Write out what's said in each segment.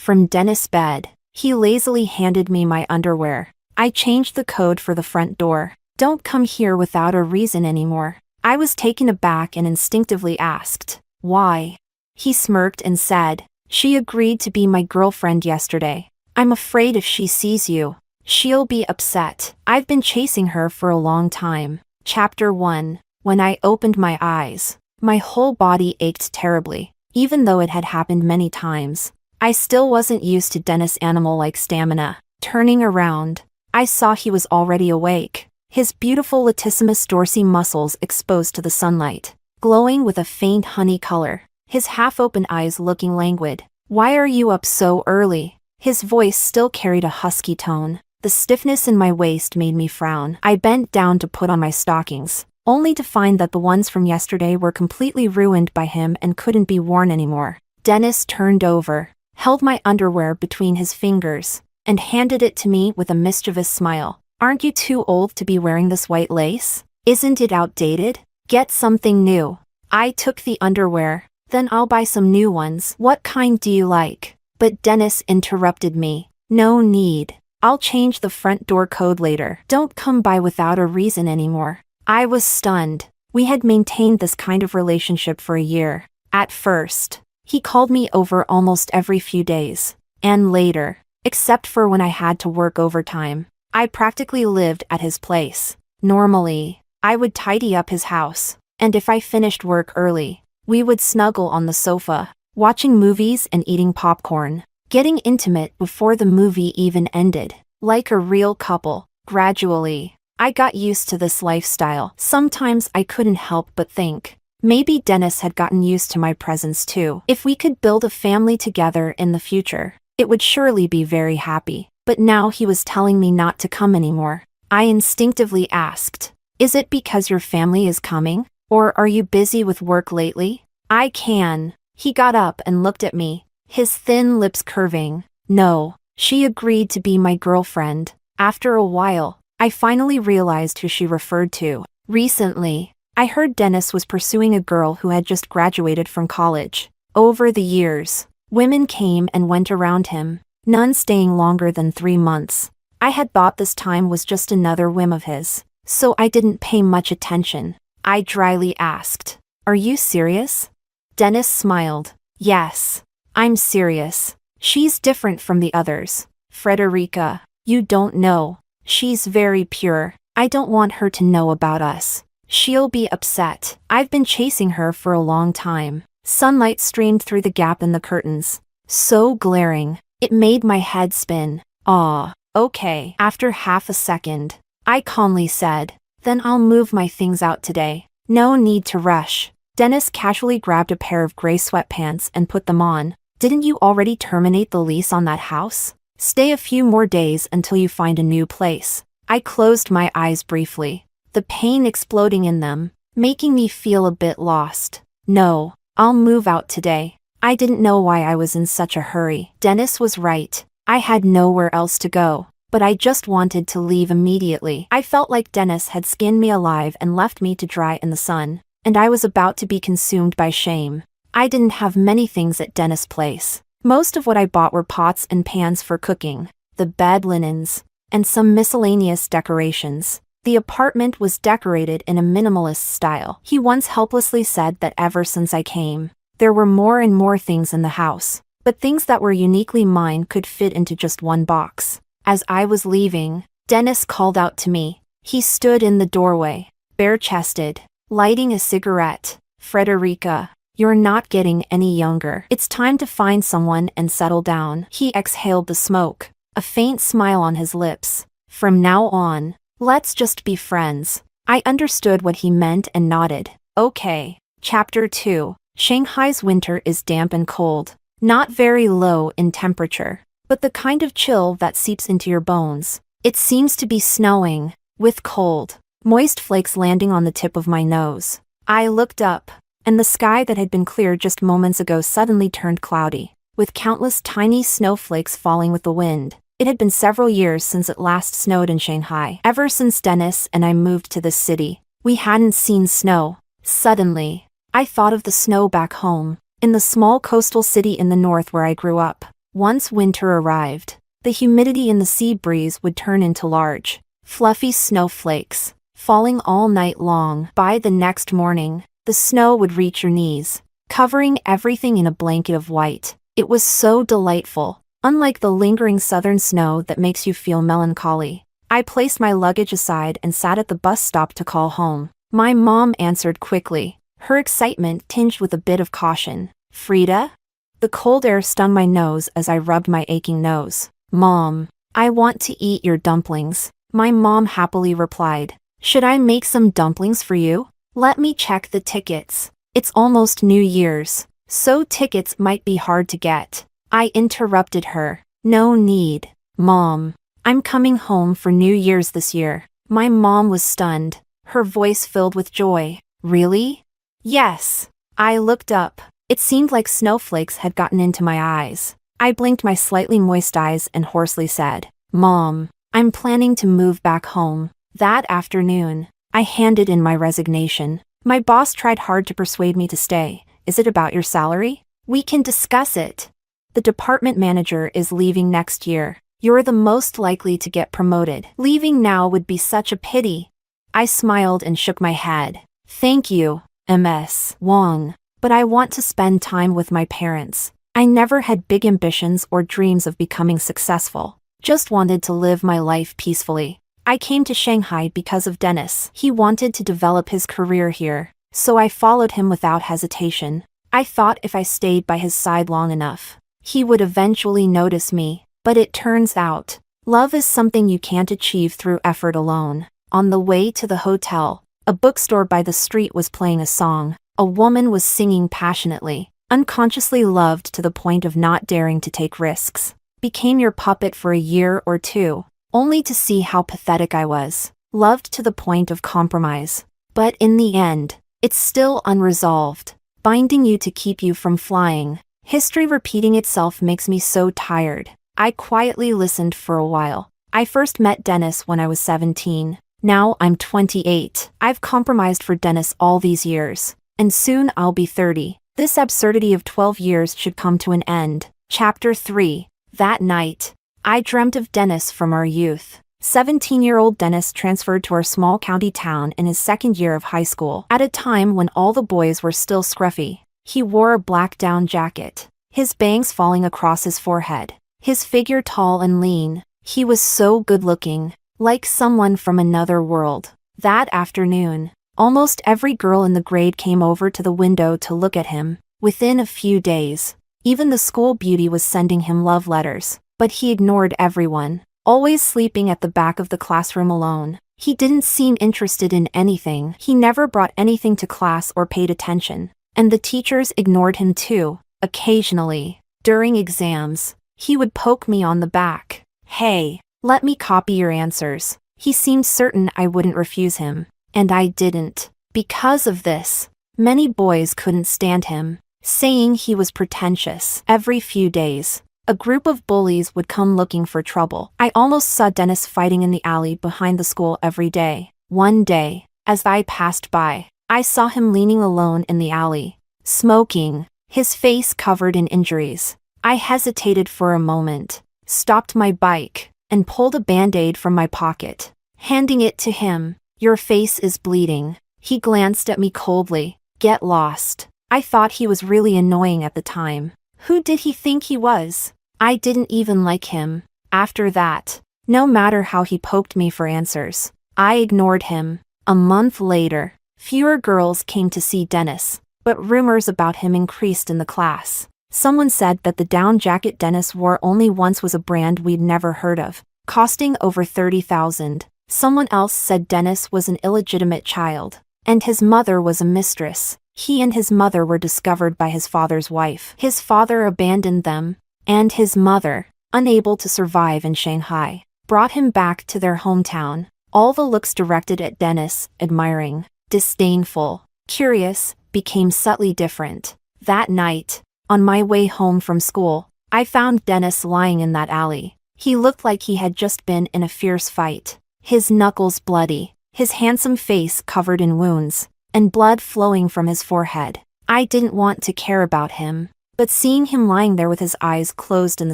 From Dennis' bed. He lazily handed me my underwear. I changed the code for the front door. Don't come here without a reason anymore. I was taken aback and instinctively asked, why? He smirked and said, she agreed to be my girlfriend yesterday. I'm afraid if she sees you, she'll be upset. I've been chasing her for a long time. Chapter 1. When I opened my eyes, my whole body ached terribly. Even though it had happened many times, I still wasn't used to Dennis' animal-like stamina. Turning around, I saw he was already awake, his beautiful latissimus dorsi muscles exposed to the sunlight, glowing with a faint honey color, his half-open eyes looking languid. Why are you up so early? His voice still carried a husky tone. The stiffness in my waist made me frown. I bent down to put on my stockings, only to find that the ones from yesterday were completely ruined by him and couldn't be worn anymore. Dennis turned over, held my underwear between his fingers, and handed it to me with a mischievous smile. Aren't you too old to be wearing this white lace? Isn't it outdated? Get something new. I took the underwear. Then I'll buy some new ones. What kind do you like? But Dennis interrupted me. No need. I'll change the front door code later. Don't come by without a reason anymore. I was stunned. We had maintained this kind of relationship for a year. At first, he called me over almost every few days. And later, except for when I had to work overtime, I practically lived at his place. Normally, I would tidy up his house, and if I finished work early, we would snuggle on the sofa, watching movies and eating popcorn, getting intimate before the movie even ended, like a real couple. Gradually, I got used to this lifestyle. Sometimes I couldn't help but think, maybe Dennis had gotten used to my presence too. If we could build a family together in the future, it would surely be very happy. But now he was telling me not to come anymore. I instinctively asked, is it because your family is coming? Or are you busy with work lately? I can. He got up and looked at me, his thin lips curving. No, she agreed to be my girlfriend. After a while, I finally realized who she referred to. Recently, I heard Dennis was pursuing a girl who had just graduated from college. Over the years, women came and went around him, none staying longer than 3 months. I had thought this time was just another whim of his, so I didn't pay much attention. I dryly asked, are you serious? Dennis smiled. Yes, I'm serious. She's different from the others. Frederica, you don't know. She's very pure. I don't want her to know about us. She'll be upset. I've been chasing her for a long time. Sunlight streamed through the gap in the curtains, so glaring, it made my head spin. Ah, okay. After half a second, I calmly said, then I'll move my things out today. No need to rush. Dennis casually grabbed a pair of gray sweatpants and put them on. Didn't you already terminate the lease on that house? Stay a few more days until you find a new place. I closed my eyes briefly, the pain exploding in them, making me feel a bit lost. No, I'll move out today. I didn't know why I was in such a hurry. Dennis was right. I had nowhere else to go, but I just wanted to leave immediately. I felt like Dennis had skinned me alive and left me to dry in the sun, and I was about to be consumed by shame. I didn't have many things at Dennis' place. Most of what I bought were pots and pans for cooking, the bed linens, and some miscellaneous decorations. The apartment was decorated in a minimalist style. He once helplessly said that ever since I came, there were more and more things in the house, but things that were uniquely mine could fit into just one box. As I was leaving, Dennis called out to me. He stood in the doorway, bare-chested, lighting a cigarette. Frederica, you're not getting any younger. It's time to find someone and settle down. He exhaled the smoke, a faint smile on his lips. From now on, let's just be friends. I understood what he meant and nodded. Okay. Chapter 2. Shanghai's winter is damp and cold. Not very low in temperature, but the kind of chill that seeps into your bones. It seems to be snowing, with cold, moist flakes landing on the tip of my nose. I looked up, and the sky that had been clear just moments ago suddenly turned cloudy, with countless tiny snowflakes falling with the wind. It had been several years since it last snowed in Shanghai. Ever since Dennis and I moved to this city, we hadn't seen snow. Suddenly, I thought of the snow back home, in the small coastal city in the north where I grew up. Once winter arrived, the humidity in the sea breeze would turn into large, fluffy snowflakes, falling all night long. By the next morning, the snow would reach your knees, covering everything in a blanket of white. It was so delightful, unlike the lingering southern snow that makes you feel melancholy. I placed my luggage aside and sat at the bus stop to call home. My mom answered quickly, her excitement tinged with a bit of caution. "Frida?" The cold air stung my nose as I rubbed my aching nose. "Mom, I want to eat your dumplings," my mom happily replied. "Should I make some dumplings for you? Let me check the tickets. It's almost New Year's, so tickets might be hard to get." I interrupted her. "No need, Mom. I'm coming home for New Year's this year." My mom was stunned, her voice filled with joy. "Really?" "Yes." I looked up. It seemed like snowflakes had gotten into my eyes. I blinked my slightly moist eyes and hoarsely said, "Mom, I'm planning to move back home." That afternoon, I handed in my resignation. My boss tried hard to persuade me to stay. "Is it about your salary? We can discuss it. The department manager is leaving next year. You're the most likely to get promoted. Leaving now would be such a pity." I smiled and shook my head. "Thank you, Ms. Wong, but I want to spend time with my parents. I never had big ambitions or dreams of becoming successful. Just wanted to live my life peacefully. I came to Shanghai because of Dennis. He wanted to develop his career here, so I followed him without hesitation. I thought if I stayed by his side long enough, he would eventually notice me. But it turns out, love is something you can't achieve through effort alone. On the way to the hotel, a bookstore by the street was playing a song. A woman was singing passionately. "Unconsciously loved to the point of not daring to take risks. Became your puppet for a year or two, only to see how pathetic I was. Loved to the point of compromise. But in the end, it's still unresolved, binding you to keep you from flying. History repeating itself makes me so tired." I quietly listened for a while. I first met Dennis when I was 17. Now I'm 28. I've compromised for Dennis all these years, and soon I'll be 30. This absurdity of 12 years should come to an end. Chapter 3. That night, I dreamt of Dennis from our youth. 17-year-old Dennis transferred to our small county town in his second year of high school, at a time when all the boys were still scruffy. He wore a black down jacket, his bangs falling across his forehead. His figure tall and lean, he was so good-looking, like someone from another world. That afternoon, almost every girl in the grade came over to the window to look at him. Within a few days, even the school beauty was sending him love letters, but he ignored everyone, always sleeping at the back of the classroom alone. He didn't seem interested in anything. He never brought anything to class or paid attention, and the teachers ignored him too. Occasionally, during exams, he would poke me on the back. "Hey, let me copy your answers." He seemed certain I wouldn't refuse him, and I didn't. Because of this, many boys couldn't stand him, saying he was pretentious. Every few days, a group of bullies would come looking for trouble. I almost saw Dennis fighting in the alley behind the school every day. One day, as I passed by, I saw him leaning alone in the alley, smoking, his face covered in injuries. I hesitated for a moment, stopped my bike, and pulled a band-aid from my pocket. Handing it to him. "Your face is bleeding." He glanced at me coldly. "Get lost." I thought he was really annoying at the time. Who did he think he was? I didn't even like him. After that, no matter how he poked me for answers, I ignored him. A month later, fewer girls came to see Dennis, but rumors about him increased in the class. Someone said that the down jacket Dennis wore only once was a brand we'd never heard of, costing over $30,000. Someone else said Dennis was an illegitimate child, and his mother was a mistress. He and his mother were discovered by his father's wife. His father abandoned them, and his mother, unable to survive in Shanghai, brought him back to their hometown. All the looks directed at Dennis, admiring, disdainful, curious, became subtly different. That night, on my way home from school, I found Dennis lying in that alley. He looked like he had just been in a fierce fight, his knuckles bloody, his handsome face covered in wounds, and blood flowing from his forehead. I didn't want to care about him, but seeing him lying there with his eyes closed in the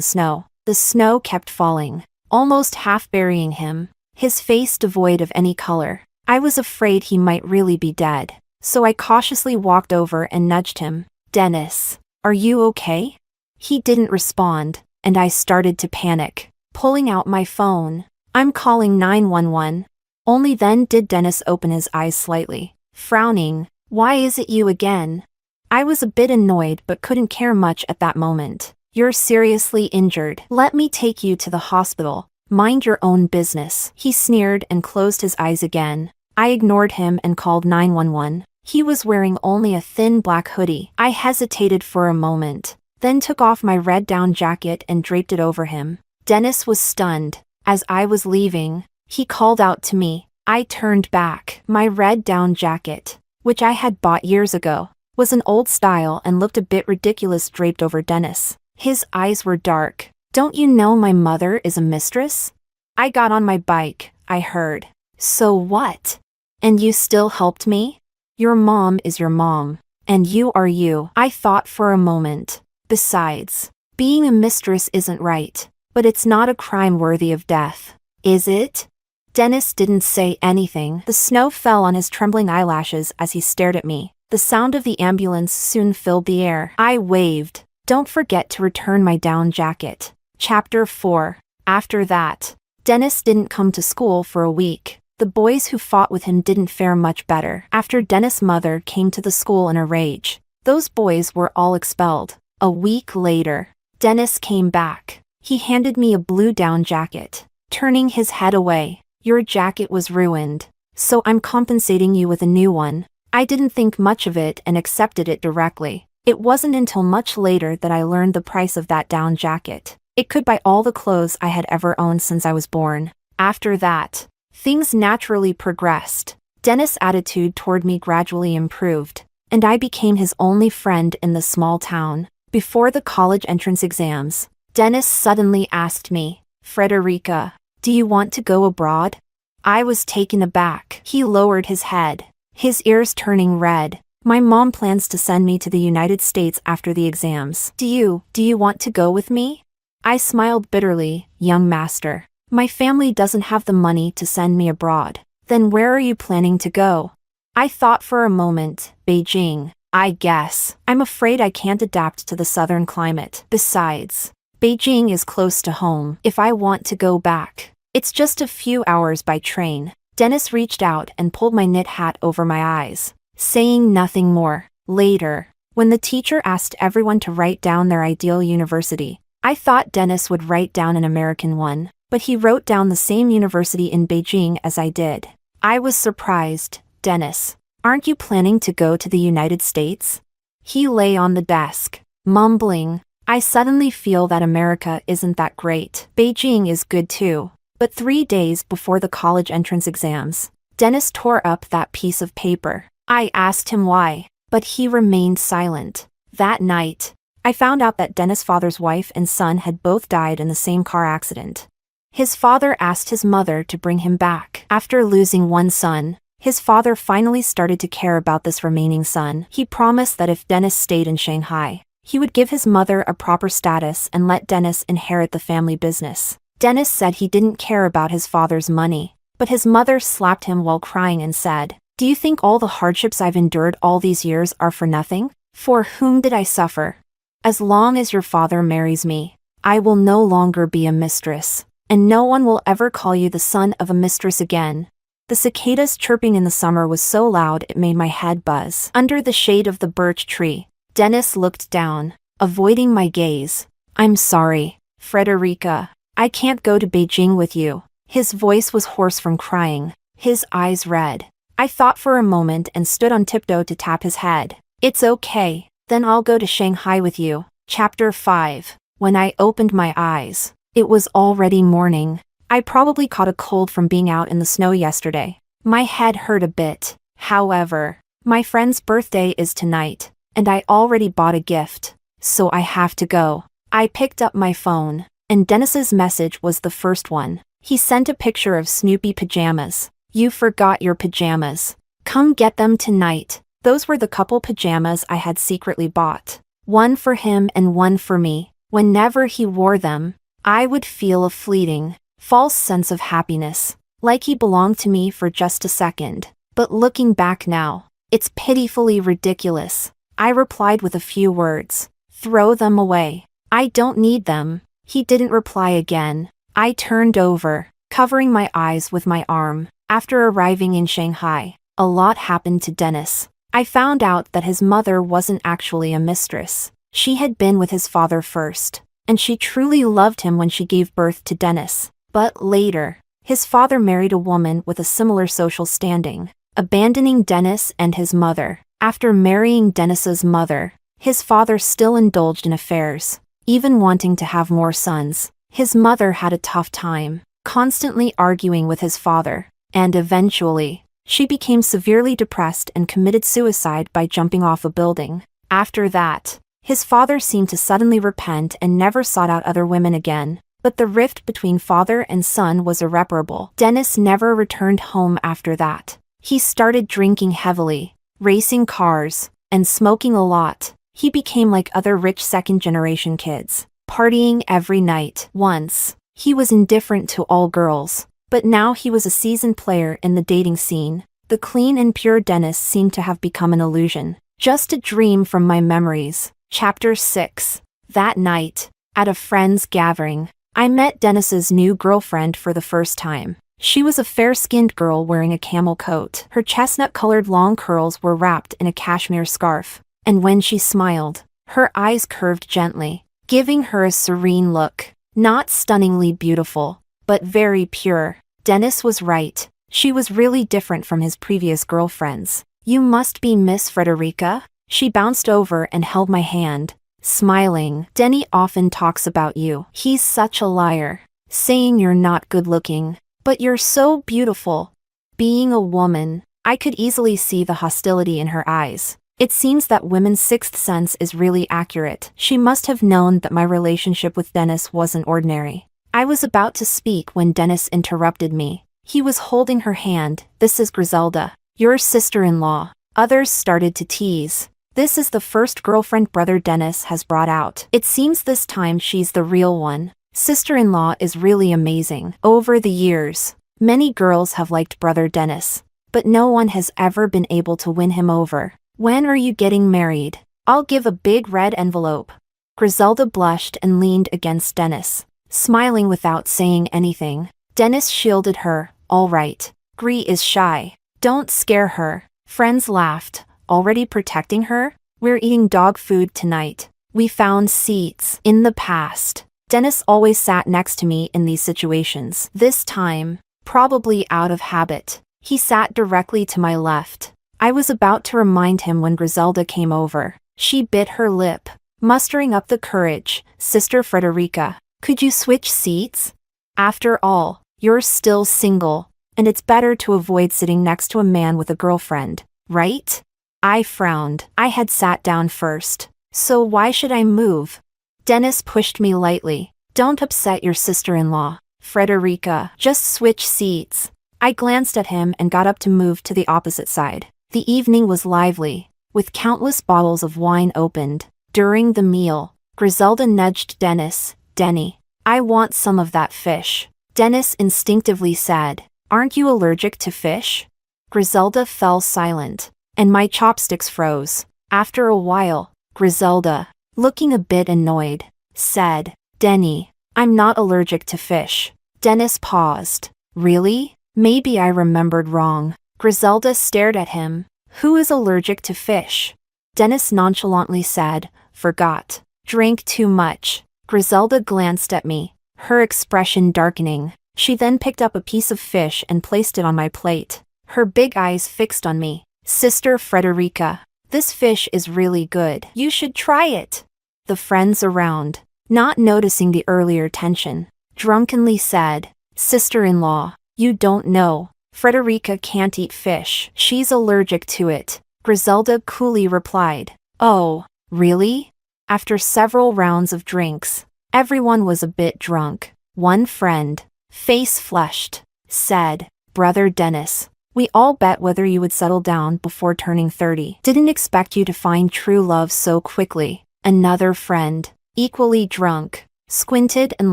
snow kept falling, almost half burying him, his face devoid of any color. I was afraid he might really be dead, so I cautiously walked over and nudged him. "Dennis, are you okay?" He didn't respond, and I started to panic, pulling out my phone. "I'm calling 911. Only then did Dennis open his eyes slightly, frowning. "Why is it you again?" I was a bit annoyed but couldn't care much at that moment. "You're seriously injured. Let me take you to the hospital. Mind your own business," he sneered and closed his eyes again. I ignored him and called 911. He was wearing only a thin black hoodie. I hesitated for a moment, then took off my red down jacket and draped it over him. Dennis was stunned. As I was leaving, he called out to me. I turned back. My red down jacket, which I had bought years ago, was an old style and looked a bit ridiculous draped over Dennis. His eyes were dark. "Don't you know my mother is a mistress?" I got on my bike, I heard. "So what? And you still helped me?" "Your mom is your mom. And you are you." I thought for a moment. "Besides, being a mistress isn't right. But it's not a crime worthy of death, is it?" Dennis didn't say anything. The snow fell on his trembling eyelashes as he stared at me. The sound of the ambulance soon filled the air. I waved. "Don't forget to return my down jacket." Chapter 4. After that, Dennis didn't come to school for a week. The boys who fought with him didn't fare much better. After Dennis' mother came to the school in a rage, those boys were all expelled. A week later, Dennis came back. He handed me a blue down jacket, turning his head away. "Your jacket was ruined, so I'm compensating you with a new one." I didn't think much of it and accepted it directly. It wasn't until much later that I learned the price of that down jacket. It could buy all the clothes I had ever owned since I was born. After that, things naturally progressed. Dennis' attitude toward me gradually improved, and I became his only friend in the small town. Before the college entrance exams, Dennis suddenly asked me, "Frederica, do you want to go abroad?" I was taken aback. He lowered his head, his ears turning red. "My mom plans to send me to the United States after the exams. Do you want to go with me?" I smiled bitterly. "Young master, my family doesn't have the money to send me abroad." "Then where are you planning to go?" I thought for a moment. "Beijing, I guess. I'm afraid I can't adapt to the southern climate. Besides, Beijing is close to home. If I want to go back, it's just a few hours by train." Dennis reached out and pulled my knit hat over my eyes, saying nothing more. Later, when the teacher asked everyone to write down their ideal university, I thought Dennis would write down an American one, but he wrote down the same university in Beijing as I did. I was surprised. "Dennis, aren't you planning to go to the United States?" He lay on the desk, mumbling. "I suddenly feel that America isn't that great. Beijing is good too." But 3 days before the college entrance exams, Dennis tore up that piece of paper. I asked him why, but he remained silent. That night, I found out that Dennis' father's wife and son had both died in the same car accident. His father asked his mother to bring him back. After losing one son, his father finally started to care about this remaining son. He promised that if Dennis stayed in Shanghai, he would give his mother a proper status and let Dennis inherit the family business. Dennis said he didn't care about his father's money, but his mother slapped him while crying and said, "Do you think all the hardships I've endured all these years are for nothing? For whom did I suffer? As long as your father marries me, I will no longer be a mistress, and no one will ever call you the son of a mistress again." The cicadas chirping in the summer was so loud it made my head buzz. Under the shade of the birch tree, Dennis looked down, avoiding my gaze. "I'm sorry, Frederica. I can't go to Beijing with you." His voice was hoarse from crying, his eyes red. I thought for a moment and stood on tiptoe to tap his head. "It's okay, then I'll go to Shanghai with you." Chapter 5. When I opened my eyes, it was already morning. I probably caught a cold from being out in the snow yesterday. My head hurt a bit. However, my friend's birthday is tonight, and I already bought a gift, so I have to go. I picked up my phone, and Dennis's message was the first one. He sent a picture of Snoopy pajamas. "You forgot your pajamas. Come get them tonight." Those were the couple pajamas I had secretly bought. One for him and one for me. Whenever he wore them, I would feel a fleeting, false sense of happiness, like he belonged to me for just a second. But looking back now, it's pitifully ridiculous. I replied with a few words. Throw them away. I don't need them. He didn't reply again. I turned over, covering my eyes with my arm. After arriving in Shanghai, a lot happened to Dennis. I found out that his mother wasn't actually a mistress. She had been with his father first, and she truly loved him when she gave birth to Dennis. But later, his father married a woman with a similar social standing, abandoning Dennis and his mother. After marrying Dennis's mother, his father still indulged in affairs, even wanting to have more sons. His mother had a tough time, constantly arguing with his father, and eventually, she became severely depressed and committed suicide by jumping off a building. After that, his father seemed to suddenly repent and never sought out other women again. But the rift between father and son was irreparable. Dennis never returned home after that. He started drinking heavily, racing cars, and smoking a lot. He became like other rich second-generation kids, partying every night. Once, he was indifferent to all girls, but now he was a seasoned player in the dating scene. The clean and pure Dennis seemed to have become an illusion, just a dream from my memories. Chapter 6. That night, at a friend's gathering, I met Dennis's new girlfriend for the first time. She was a fair-skinned girl wearing a camel coat. Her chestnut-colored long curls were wrapped in a cashmere scarf, and when she smiled, her eyes curved gently, giving her a serene look. Not stunningly beautiful, but very pure. Dennis was right. She was really different from his previous girlfriends. You must be Miss Frederica? She bounced over and held my hand, smiling. Denny often talks about you. He's such a liar, saying you're not good-looking. But you're so beautiful. Being a woman, I could easily see the hostility in her eyes. It seems that women's sixth sense is really accurate. She must have known that my relationship with Dennis wasn't ordinary. I was about to speak when Dennis interrupted me. He was holding her hand. This is Griselda, your sister-in-law. Others started to tease. This is the first girlfriend brother Dennis has brought out. It seems this time she's the real one. Sister-in-law is really amazing. Over the years, many girls have liked brother Dennis, but no one has ever been able to win him over. When are you getting married? I'll give a big red envelope. Griselda blushed and leaned against Dennis, smiling without saying anything. Dennis shielded her. All right. Gri is shy. Don't scare her. Friends laughed. Already protecting her? We're eating dog food tonight. We found seats. In the past, Dennis always sat next to me in these situations. This time, probably out of habit, he sat directly to my left. I was about to remind him when Griselda came over. She bit her lip, mustering up the courage. Sister Frederica, could you switch seats? After all, you're still single, and it's better to avoid sitting next to a man with a girlfriend, right? I frowned. I had sat down first, so why should I move? Dennis pushed me lightly. Don't upset your sister-in-law, Frederica. Just switch seats. I glanced at him and got up to move to the opposite side. The evening was lively, with countless bottles of wine opened. During the meal, Griselda nudged Dennis. Denny, I want some of that fish. Dennis instinctively said, aren't you allergic to fish? Griselda fell silent, and my chopsticks froze. After a while, Griselda, looking a bit annoyed, said, Denny, I'm not allergic to fish. Dennis paused. Really? Maybe I remembered wrong. Griselda stared at him. Who is allergic to fish? Dennis nonchalantly said, forgot. Drank too much. Griselda glanced at me, her expression darkening. She then picked up a piece of fish and placed it on my plate, her big eyes fixed on me. Sister Frederica, this fish is really good. You should try it. The friends around, not noticing the earlier tension, drunkenly said, Sister-in-law, you don't know. Frederica can't eat fish. She's allergic to it. Griselda coolly replied, oh, really? After several rounds of drinks, everyone was a bit drunk. One friend, face flushed, said, Brother Dennis, we all bet whether you would settle down before turning 30. Didn't expect you to find true love so quickly. Another friend, equally drunk, squinted and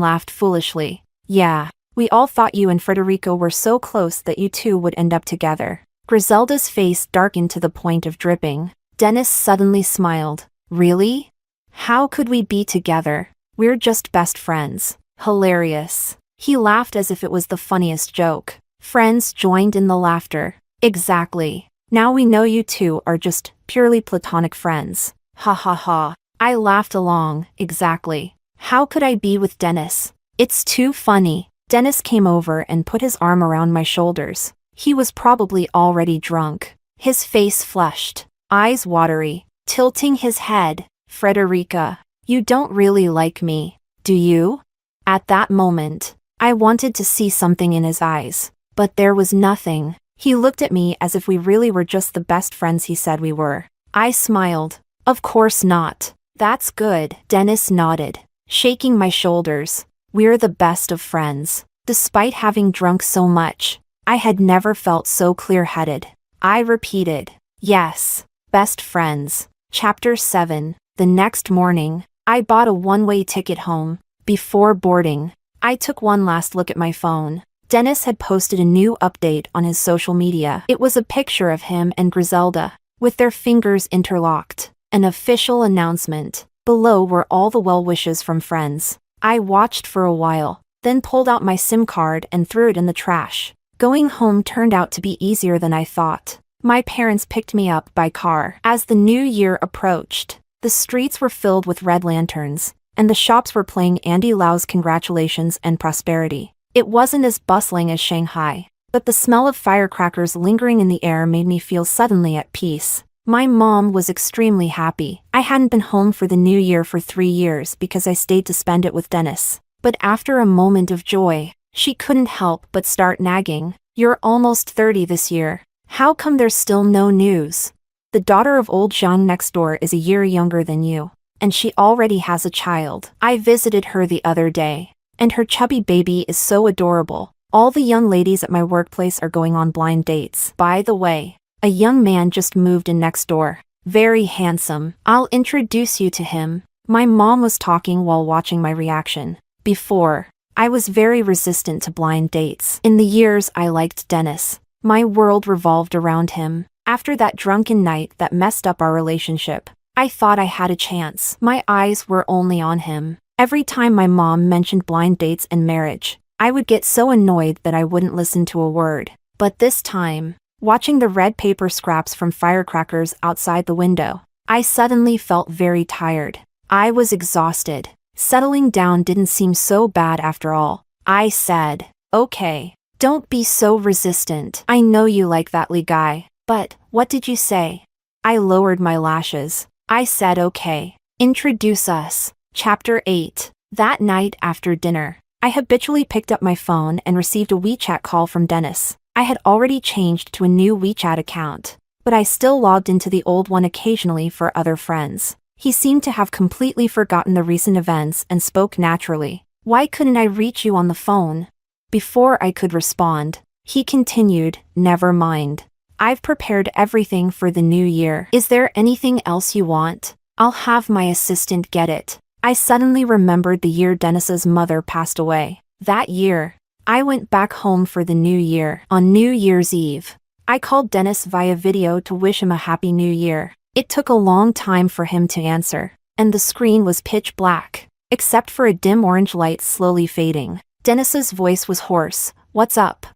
laughed foolishly. Yeah, we all thought you and Federico were so close that you two would end up together. Griselda's face darkened to the point of dripping. Dennis suddenly smiled. Really? How could we be together? We're just best friends. Hilarious. He laughed as if it was the funniest joke. Friends joined in the laughter. Exactly. Now we know you two are just purely platonic friends. Ha ha ha. I laughed along. Exactly. How could I be with Dennis? It's too funny. Dennis came over and put his arm around my shoulders. He was probably already drunk. His face flushed, eyes watery, tilting his head. Frederica, you don't really like me, do you? At that moment, I wanted to see something in his eyes, but there was nothing. He looked at me as if we really were just the best friends he said we were. I smiled. Of course not. That's good. Dennis nodded, shaking my shoulders. We're the best of friends. Despite having drunk so much, I had never felt so clear-headed. I repeated, yes, best friends. Chapter 7. The next morning, I bought a one-way ticket home. Before boarding, I took one last look at my phone. Dennis had posted a new update on his social media. It was a picture of him and Griselda, with their fingers interlocked. An official announcement. Below were all the well wishes from friends. I watched for a while, then pulled out my SIM card and threw it in the trash. Going home turned out to be easier than I thought. My parents picked me up by car. As the new year approached, the streets were filled with red lanterns, and the shops were playing Andy Lau's Congratulations and Prosperity. It wasn't as bustling as Shanghai, but the smell of firecrackers lingering in the air made me feel suddenly at peace. My mom was extremely happy. I hadn't been home for the new year for 3 years because I stayed to spend it with Dennis. But after a moment of joy, she couldn't help but start nagging. You're almost 30 this year. How come there's still no news? The daughter of old Jean next door is a year younger than you, and she already has a child. I visited her the other day, and her chubby baby is so adorable. All the young ladies at my workplace are going on blind dates. By the way, a young man just moved in next door. Very handsome. I'll introduce you to him. My mom was talking while watching my reaction. Before, I was very resistant to blind dates. In the years I liked Dennis, my world revolved around him. After that drunken night that messed up our relationship, I thought I had a chance. My eyes were only on him. Every time my mom mentioned blind dates and marriage, I would get so annoyed that I wouldn't listen to a word. But this time, watching the red paper scraps from firecrackers outside the window, I suddenly felt very tired. I was exhausted. Settling down didn't seem so bad after all. I said, okay, don't be so resistant. I know you like that Lee guy, but what did you say? I lowered my lashes. I said okay. Introduce us. Chapter 8. That night after dinner, I habitually picked up my phone and received a WeChat call from Dennis. I had already changed to a new WeChat account, but I still logged into the old one occasionally for other friends. He seemed to have completely forgotten the recent events and spoke naturally. Why couldn't I reach you on the phone? Before I could respond, he continued, never mind. I've prepared everything for the new year. Is there anything else you want? I'll have my assistant get it. I suddenly remembered the year Dennis's mother passed away. That year, I went back home for the new year. On New Year's Eve, I called Dennis via video to wish him a happy new year. It took a long time for him to answer, and the screen was pitch black, except for a dim orange light slowly fading. Dennis's voice was hoarse. What's up?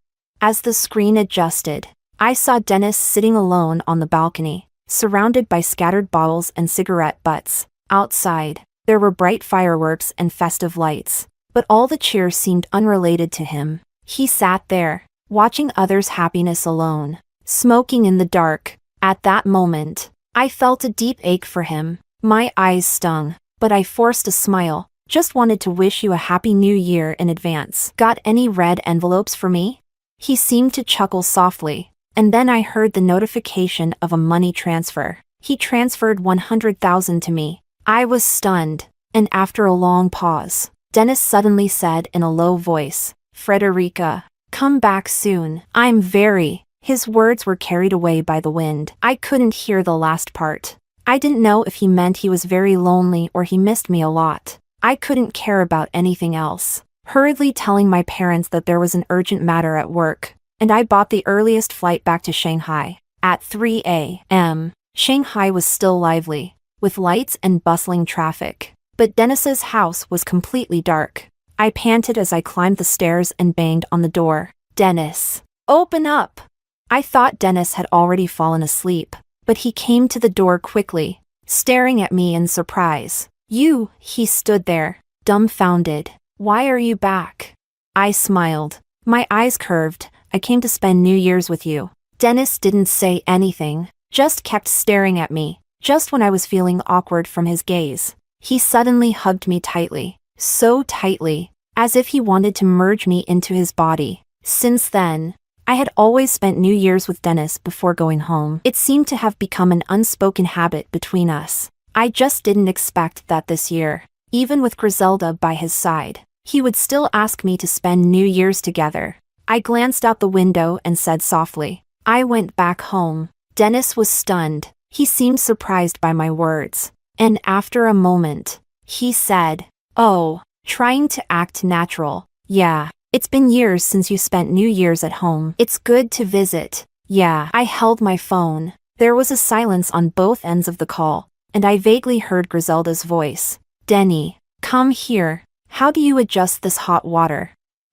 As the screen adjusted, I saw Dennis sitting alone on the balcony, surrounded by scattered bottles and cigarette butts. Outside, there were bright fireworks and festive lights, but all the cheer seemed unrelated to him. He sat there, watching others' happiness alone, smoking in the dark. At that moment, I felt a deep ache for him. My eyes stung, but I forced a smile. Just wanted to wish you a happy new year in advance. Got any red envelopes for me? He seemed to chuckle softly, and then I heard the notification of a money transfer. He transferred 100,000 to me. I was stunned, and after a long pause, Dennis suddenly said in a low voice, Frederica, come back soon. I'm very... His words were carried away by the wind. I couldn't hear the last part. I didn't know if he meant he was very lonely or he missed me a lot. I couldn't care about anything else. Hurriedly telling my parents that there was an urgent matter at work, and I bought the earliest flight back to Shanghai. At 3 a.m., Shanghai was still lively, with lights and bustling traffic. But Dennis's house was completely dark. I panted as I climbed the stairs and banged on the door. "Dennis, open up!" I thought Dennis had already fallen asleep, but he came to the door quickly, staring at me in surprise. He stood there, dumbfounded. "Why are you back?" I smiled. My eyes curved. "I came to spend New Year's with you." Dennis didn't say anything, just kept staring at me. Just when I was feeling awkward from his gaze, he suddenly hugged me tightly, so tightly, as if he wanted to merge me into his body. Since then, I had always spent New Year's with Dennis before going home. It seemed to have become an unspoken habit between us. I just didn't expect that this year, even with Griselda by his side, he would still ask me to spend New Year's together. I glanced out the window and said softly, "I went back home." Dennis was stunned. He seemed surprised by my words. And after a moment, he said, "Oh," trying to act natural. "Yeah, it's been years since you spent New Year's at home. It's good to visit." "Yeah." I held my phone. There was a silence on both ends of the call, and I vaguely heard Griselda's voice. "Denny, come here. How do you adjust this hot water?"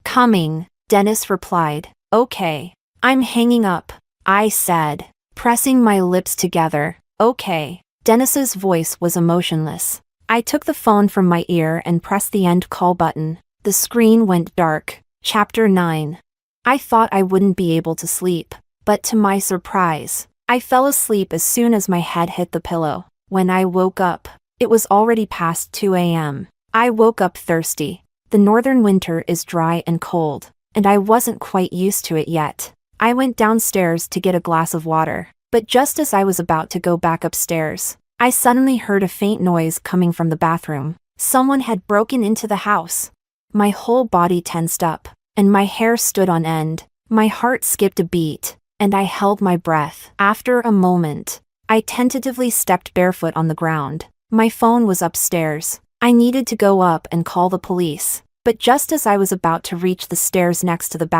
"Coming," Dennis replied. "Okay. I'm hanging up," I said, pressing my lips together. "Okay." Dennis's voice was emotionless. I took the phone from my ear and pressed the end call button. The screen went dark. Chapter 9. I thought I wouldn't be able to sleep, but to my surprise, I fell asleep as soon as my head hit the pillow. When I woke up, it was already past 2 a.m. I woke up thirsty. The northern winter is dry and cold, and I wasn't quite used to it yet. I went downstairs to get a glass of water, but just as I was about to go back upstairs, I suddenly heard a faint noise coming from the bathroom. Someone had broken into the house. My whole body tensed up, and my hair stood on end. My heart skipped a beat, and I held my breath. After a moment, I tentatively stepped barefoot on the ground. My phone was upstairs. I needed to go up and call the police, but just as I was about to reach the stairs next to the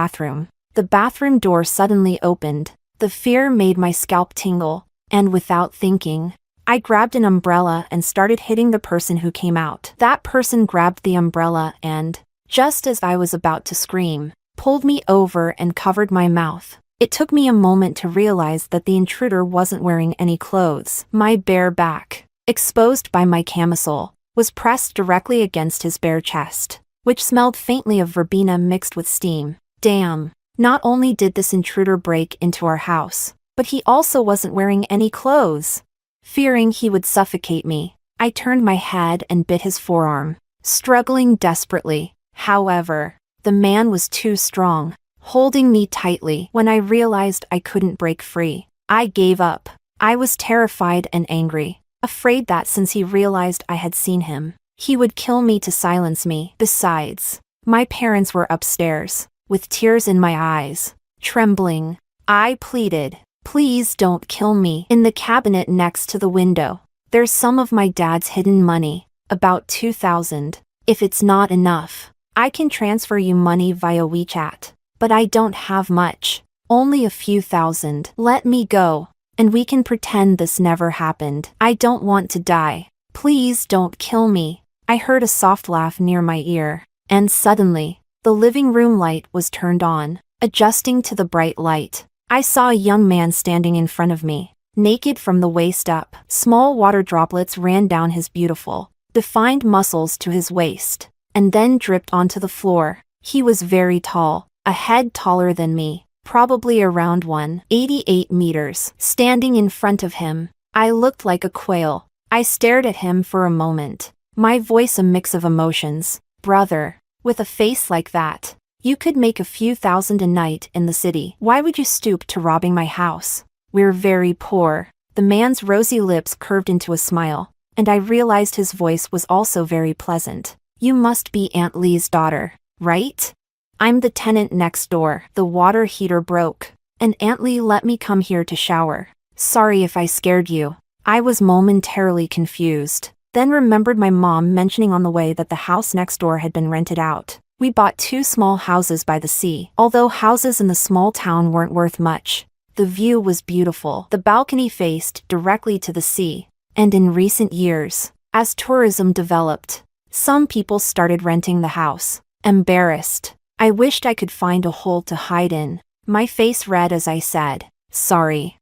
bathroom door suddenly opened. The fear made my scalp tingle, and without thinking, I grabbed an umbrella and started hitting the person who came out. That person grabbed the umbrella and, just as I was about to scream, pulled me over and covered my mouth. It took me a moment to realize that the intruder wasn't wearing any clothes. My bare back, exposed by my camisole, was pressed directly against his bare chest, which smelled faintly of verbena mixed with steam. Damn. Not only did this intruder break into our house, but he also wasn't wearing any clothes. Fearing he would suffocate me, I turned my head and bit his forearm, struggling desperately. However, the man was too strong, holding me tightly. When I realized I couldn't break free, I gave up. I was terrified and angry, afraid that since he realized I had seen him, he would kill me to silence me. Besides, my parents were upstairs, with tears in my eyes. Trembling, I pleaded, "Please don't kill me." In the cabinet next to the window, there's some of my dad's hidden money, about 2,000. If it's not enough, I can transfer you money via WeChat, but I don't have much, only a few thousand. Let me go, and we can pretend this never happened. I don't want to die. Please don't kill me. I heard a soft laugh near my ear, and suddenly, the living room light was turned on. Adjusting to the bright light, I saw a young man standing in front of me, naked from the waist up. Small water droplets ran down his beautiful, defined muscles to his waist, and then dripped onto the floor. He was very tall, a head taller than me, probably around 188 meters. Standing in front of him, I looked like a quail. I stared at him for a moment, my voice a mix of emotions. "Brother, with a face like that, you could make a few thousand a night in the city. Why would you stoop to robbing my house? We're very poor." The man's rosy lips curved into a smile, and I realized his voice was also very pleasant. "You must be Aunt Lee's daughter, right? I'm the tenant next door. The water heater broke, and Aunt Lee let me come here to shower. Sorry if I scared you." I was momentarily confused, then remembered my mom mentioning on the way that the house next door had been rented out. We bought 2 small houses by the sea. Although houses in the small town weren't worth much, the view was beautiful. The balcony faced directly to the sea. And in recent years, as tourism developed, some people started renting the house. Embarrassed, I wished I could find a hole to hide in. My face red as I said, "Sorry."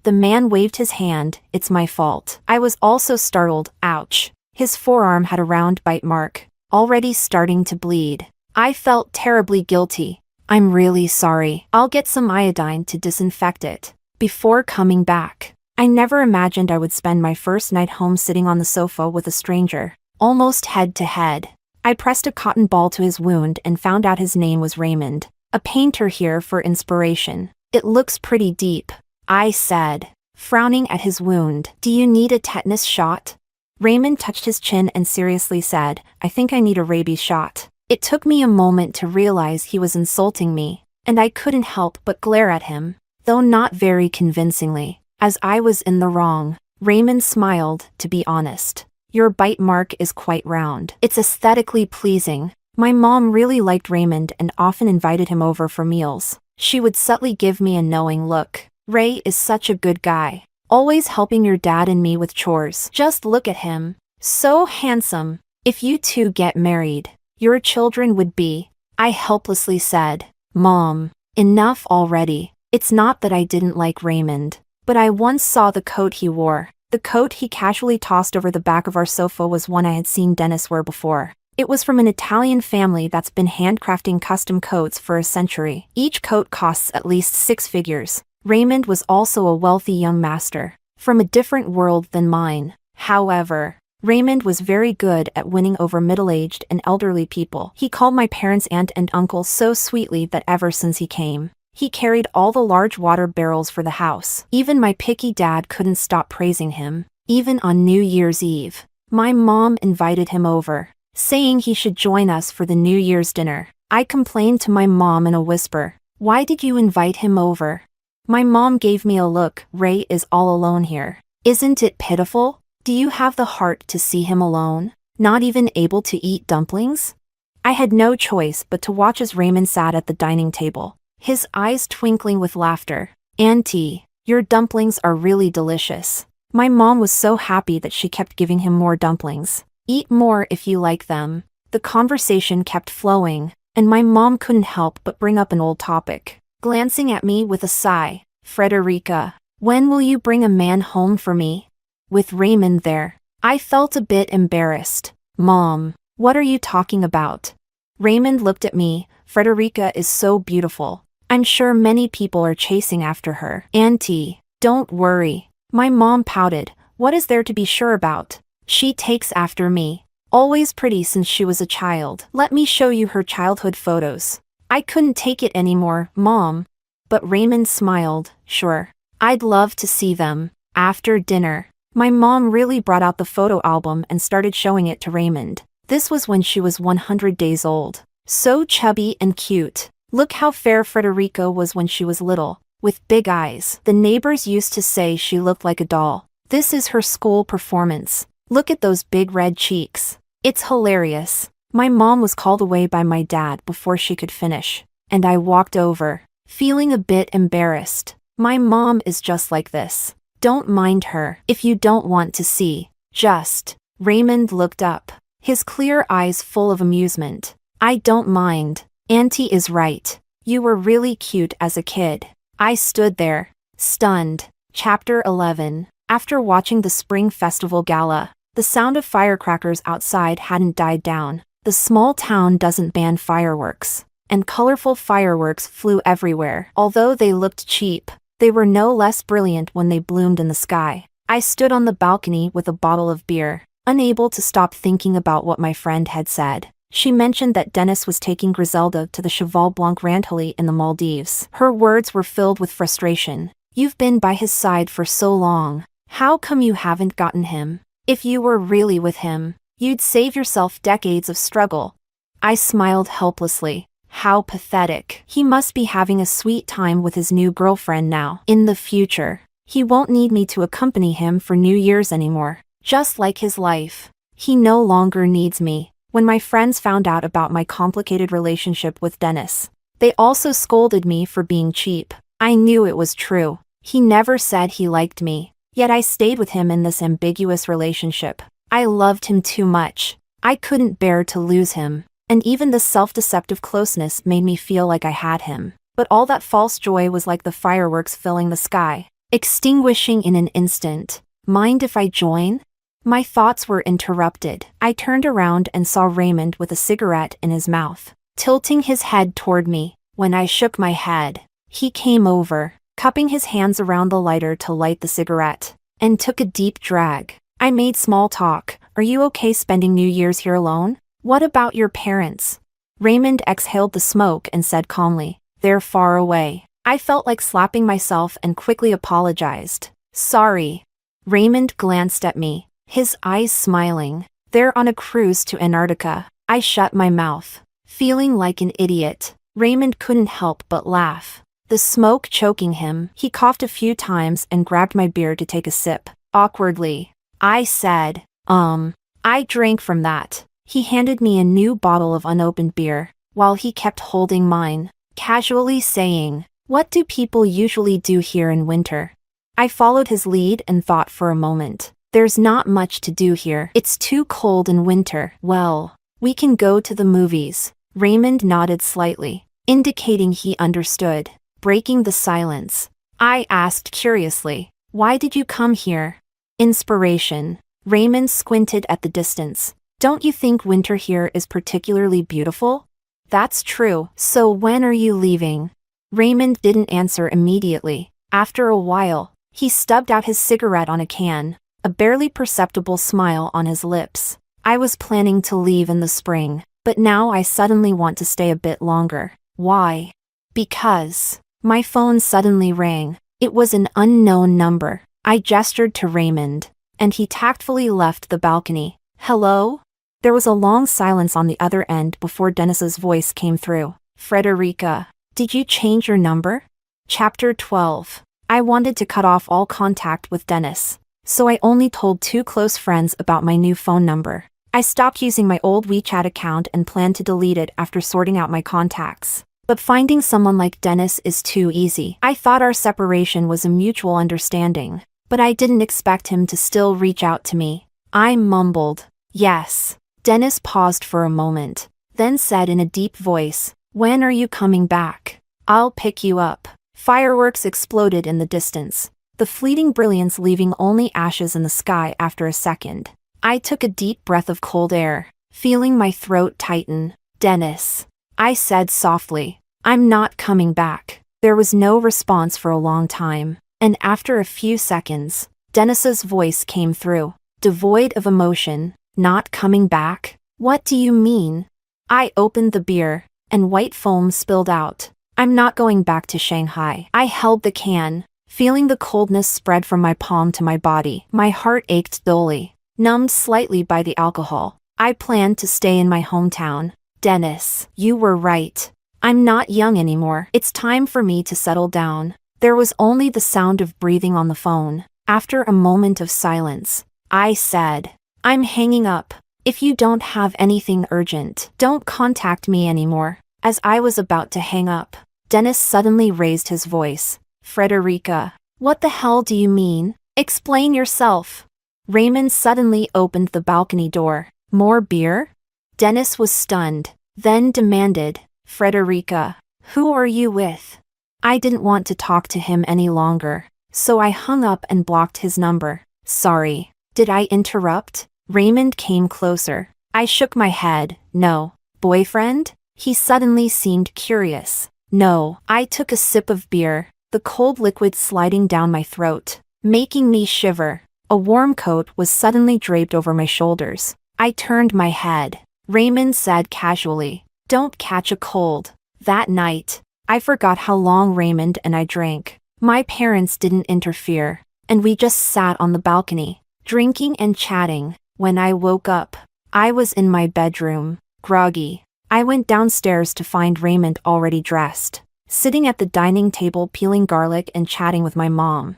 The man waved his hand, "It's my fault." I was also startled. Ouch. His forearm had a round bite mark, already starting to bleed. I felt terribly guilty. "I'm really sorry. I'll get some iodine to disinfect it." Before coming back, I never imagined I would spend my first night home sitting on the sofa with a stranger, almost head to head. I pressed a cotton ball to his wound and found out his name was Raymond, a painter here for inspiration. "It looks pretty deep," I said, frowning at his wound. "Do you need a tetanus shot?" Raymond touched his chin and seriously said, "I think I need a rabies shot." It took me a moment to realize he was insulting me, and I couldn't help but glare at him, though not very convincingly, as I was in the wrong. Raymond smiled. "To be honest, your bite mark is quite round. It's aesthetically pleasing." My mom really liked Raymond and often invited him over for meals. She would subtly give me a knowing look. "Ray is such a good guy. Always helping your dad and me with chores. Just look at him. So handsome. If you two get married, your children would be..." I helplessly said, "Mom, enough already." It's not that I didn't like Raymond, but I once saw the coat he wore. The coat he casually tossed over the back of our sofa was one I had seen Dennis wear before. It was from an Italian family that's been handcrafting custom coats for a century. Each coat costs at least 6 figures. Raymond was also a wealthy young master, from a different world than mine. However, Raymond was very good at winning over middle-aged and elderly people. He called my parents aunt and uncle so sweetly that ever since he came, he carried all the large water barrels for the house. Even my picky dad couldn't stop praising him. Even on New Year's Eve, my mom invited him over, saying he should join us for the New Year's dinner. I complained to my mom in a whisper, "Why did you invite him over?" My mom gave me a look. "Ray is all alone here. Isn't it pitiful? Do you have the heart to see him alone, not even able to eat dumplings?" I had no choice but to watch as Raymond sat at the dining table, his eyes twinkling with laughter. "Auntie, your dumplings are really delicious." My mom was so happy that she kept giving him more dumplings. "Eat more if you like them." The conversation kept flowing, and my mom couldn't help but bring up an old topic. Glancing at me with a sigh, "Frederica, when will you bring a man home for me?" With Raymond there, I felt a bit embarrassed. "Mom, what are you talking about?" Raymond looked at me. "Frederica is so beautiful. I'm sure many people are chasing after her." "Auntie, don't worry." My mom pouted. "What is there to be sure about? She takes after me. Always pretty since she was a child. Let me show you her childhood photos." I couldn't take it anymore. "Mom." But Raymond smiled. "Sure. I'd love to see them." After dinner, my mom really brought out the photo album and started showing it to Raymond. This was when she was 100 days old. So chubby and cute. Look how fair Frederica was when she was little, with big eyes. The neighbors used to say she looked like a doll. This is her school performance. Look at those big red cheeks. It's hilarious. My mom was called away by my dad before she could finish, and I walked over, feeling a bit embarrassed. My mom is just like this. Don't mind her if you don't want to see. Just. Raymond looked up, his clear eyes full of amusement. "I don't mind. Auntie is right. You were really cute as a kid." I stood there, stunned. Chapter 11. After watching the Spring Festival Gala, the sound of firecrackers outside hadn't died down. The small town doesn't ban fireworks, and colorful fireworks flew everywhere. Although they looked cheap, they were no less brilliant when they bloomed in the sky. I stood on the balcony with a bottle of beer, unable to stop thinking about what my friend had said. She mentioned that Dennis was taking Griselda to the Cheval Blanc Rantilly in the Maldives. Her words were filled with frustration. "You've been by his side for so long. How come you haven't gotten him? If you were really with him, you'd save yourself decades of struggle." I smiled helplessly. How pathetic. He must be having a sweet time with his new girlfriend now. In the future, He won't need me to accompany him for New Year's anymore. Just like his life. He no longer needs me. When my friends found out about my complicated relationship with Dennis, they also scolded me for being cheap. I knew it was true. He never said he liked me, yet I stayed with him in this ambiguous relationship. I loved him too much. I couldn't bear to lose him, and even the self-deceptive closeness made me feel like I had him. But all that false joy was like the fireworks filling the sky, extinguishing in an instant. Mind if I join? My thoughts were interrupted. I turned around and saw Raymond with a cigarette in his mouth, tilting his head toward me. When I shook my head, he came over, cupping his hands around the lighter to light the cigarette, and took a deep drag. I made small talk. Are you okay spending New Year's here alone? What about your parents? Raymond exhaled the smoke and said calmly, they're far away. I felt like slapping myself and quickly apologized. Sorry. Raymond glanced at me, his eyes smiling. They're on a cruise to Antarctica. I shut my mouth, feeling like an idiot. Raymond couldn't help but laugh. The smoke choking him, he coughed a few times and grabbed my beer to take a sip. Awkwardly, I said, I drank from that. He handed me a new bottle of unopened beer, while he kept holding mine, casually saying, what do people usually do here in winter? I followed his lead and thought for a moment. There's not much to do here. It's too cold in winter. Well, we can go to the movies. Raymond nodded slightly, indicating he understood. Breaking the silence, I asked curiously, why did you come here? Inspiration. Raymond squinted at the distance. Don't you think winter here is particularly beautiful? That's true. So when are you leaving? Raymond didn't answer immediately. After a while, he stubbed out his cigarette on a can, a barely perceptible smile on his lips. I was planning to leave in the spring, but now I suddenly want to stay a bit longer. Why? Because my phone suddenly rang. It was an unknown number. I gestured to Raymond, and he tactfully left the balcony. Hello? There was a long silence on the other end before Dennis's voice came through. Frederica, did you change your number? Chapter 12. I wanted to cut off all contact with Dennis, so I only told 2 close friends about my new phone number. I stopped using my old WeChat account and planned to delete it after sorting out my contacts. But finding someone like Dennis is too easy. I thought our separation was a mutual understanding, but I didn't expect him to still reach out to me. I mumbled, yes. Dennis paused for a moment, then said in a deep voice, when are you coming back? I'll pick you up. Fireworks exploded in the distance, the fleeting brilliance leaving only ashes in the sky after a second. I took a deep breath of cold air, feeling my throat tighten. Dennis, I said softly, I'm not coming back. There was no response for a long time, and after a few seconds, Dennis's voice came through, devoid of emotion. Not coming back? What do you mean? I opened the beer, and white foam spilled out. I'm not going back to Shanghai. I held the can, feeling the coldness spread from my palm to my body. My heart ached dully, numbed slightly by the alcohol. I planned to stay in my hometown. Dennis, you were right. I'm not young anymore. It's time for me to settle down. There was only the sound of breathing on the phone. After a moment of silence, I said, I'm hanging up. If you don't have anything urgent, don't contact me anymore. As I was about to hang up, Dennis suddenly raised his voice. Frederica, what the hell do you mean? Explain yourself. Raymond suddenly opened the balcony door. More beer? Dennis was stunned, then demanded, Frederica, who are you with? I didn't want to talk to him any longer, so I hung up and blocked his number. Sorry, did I interrupt? Raymond came closer. I shook my head. No. Boyfriend? He suddenly seemed curious. No. I took a sip of beer, the cold liquid sliding down my throat, making me shiver. A warm coat was suddenly draped over my shoulders. I turned my head. Raymond said casually, don't catch a cold. That night, I forgot how long Raymond and I drank. My parents didn't interfere, and we just sat on the balcony, drinking and chatting. When I woke up, I was in my bedroom, groggy. I went downstairs to find Raymond already dressed, sitting at the dining table peeling garlic and chatting with my mom.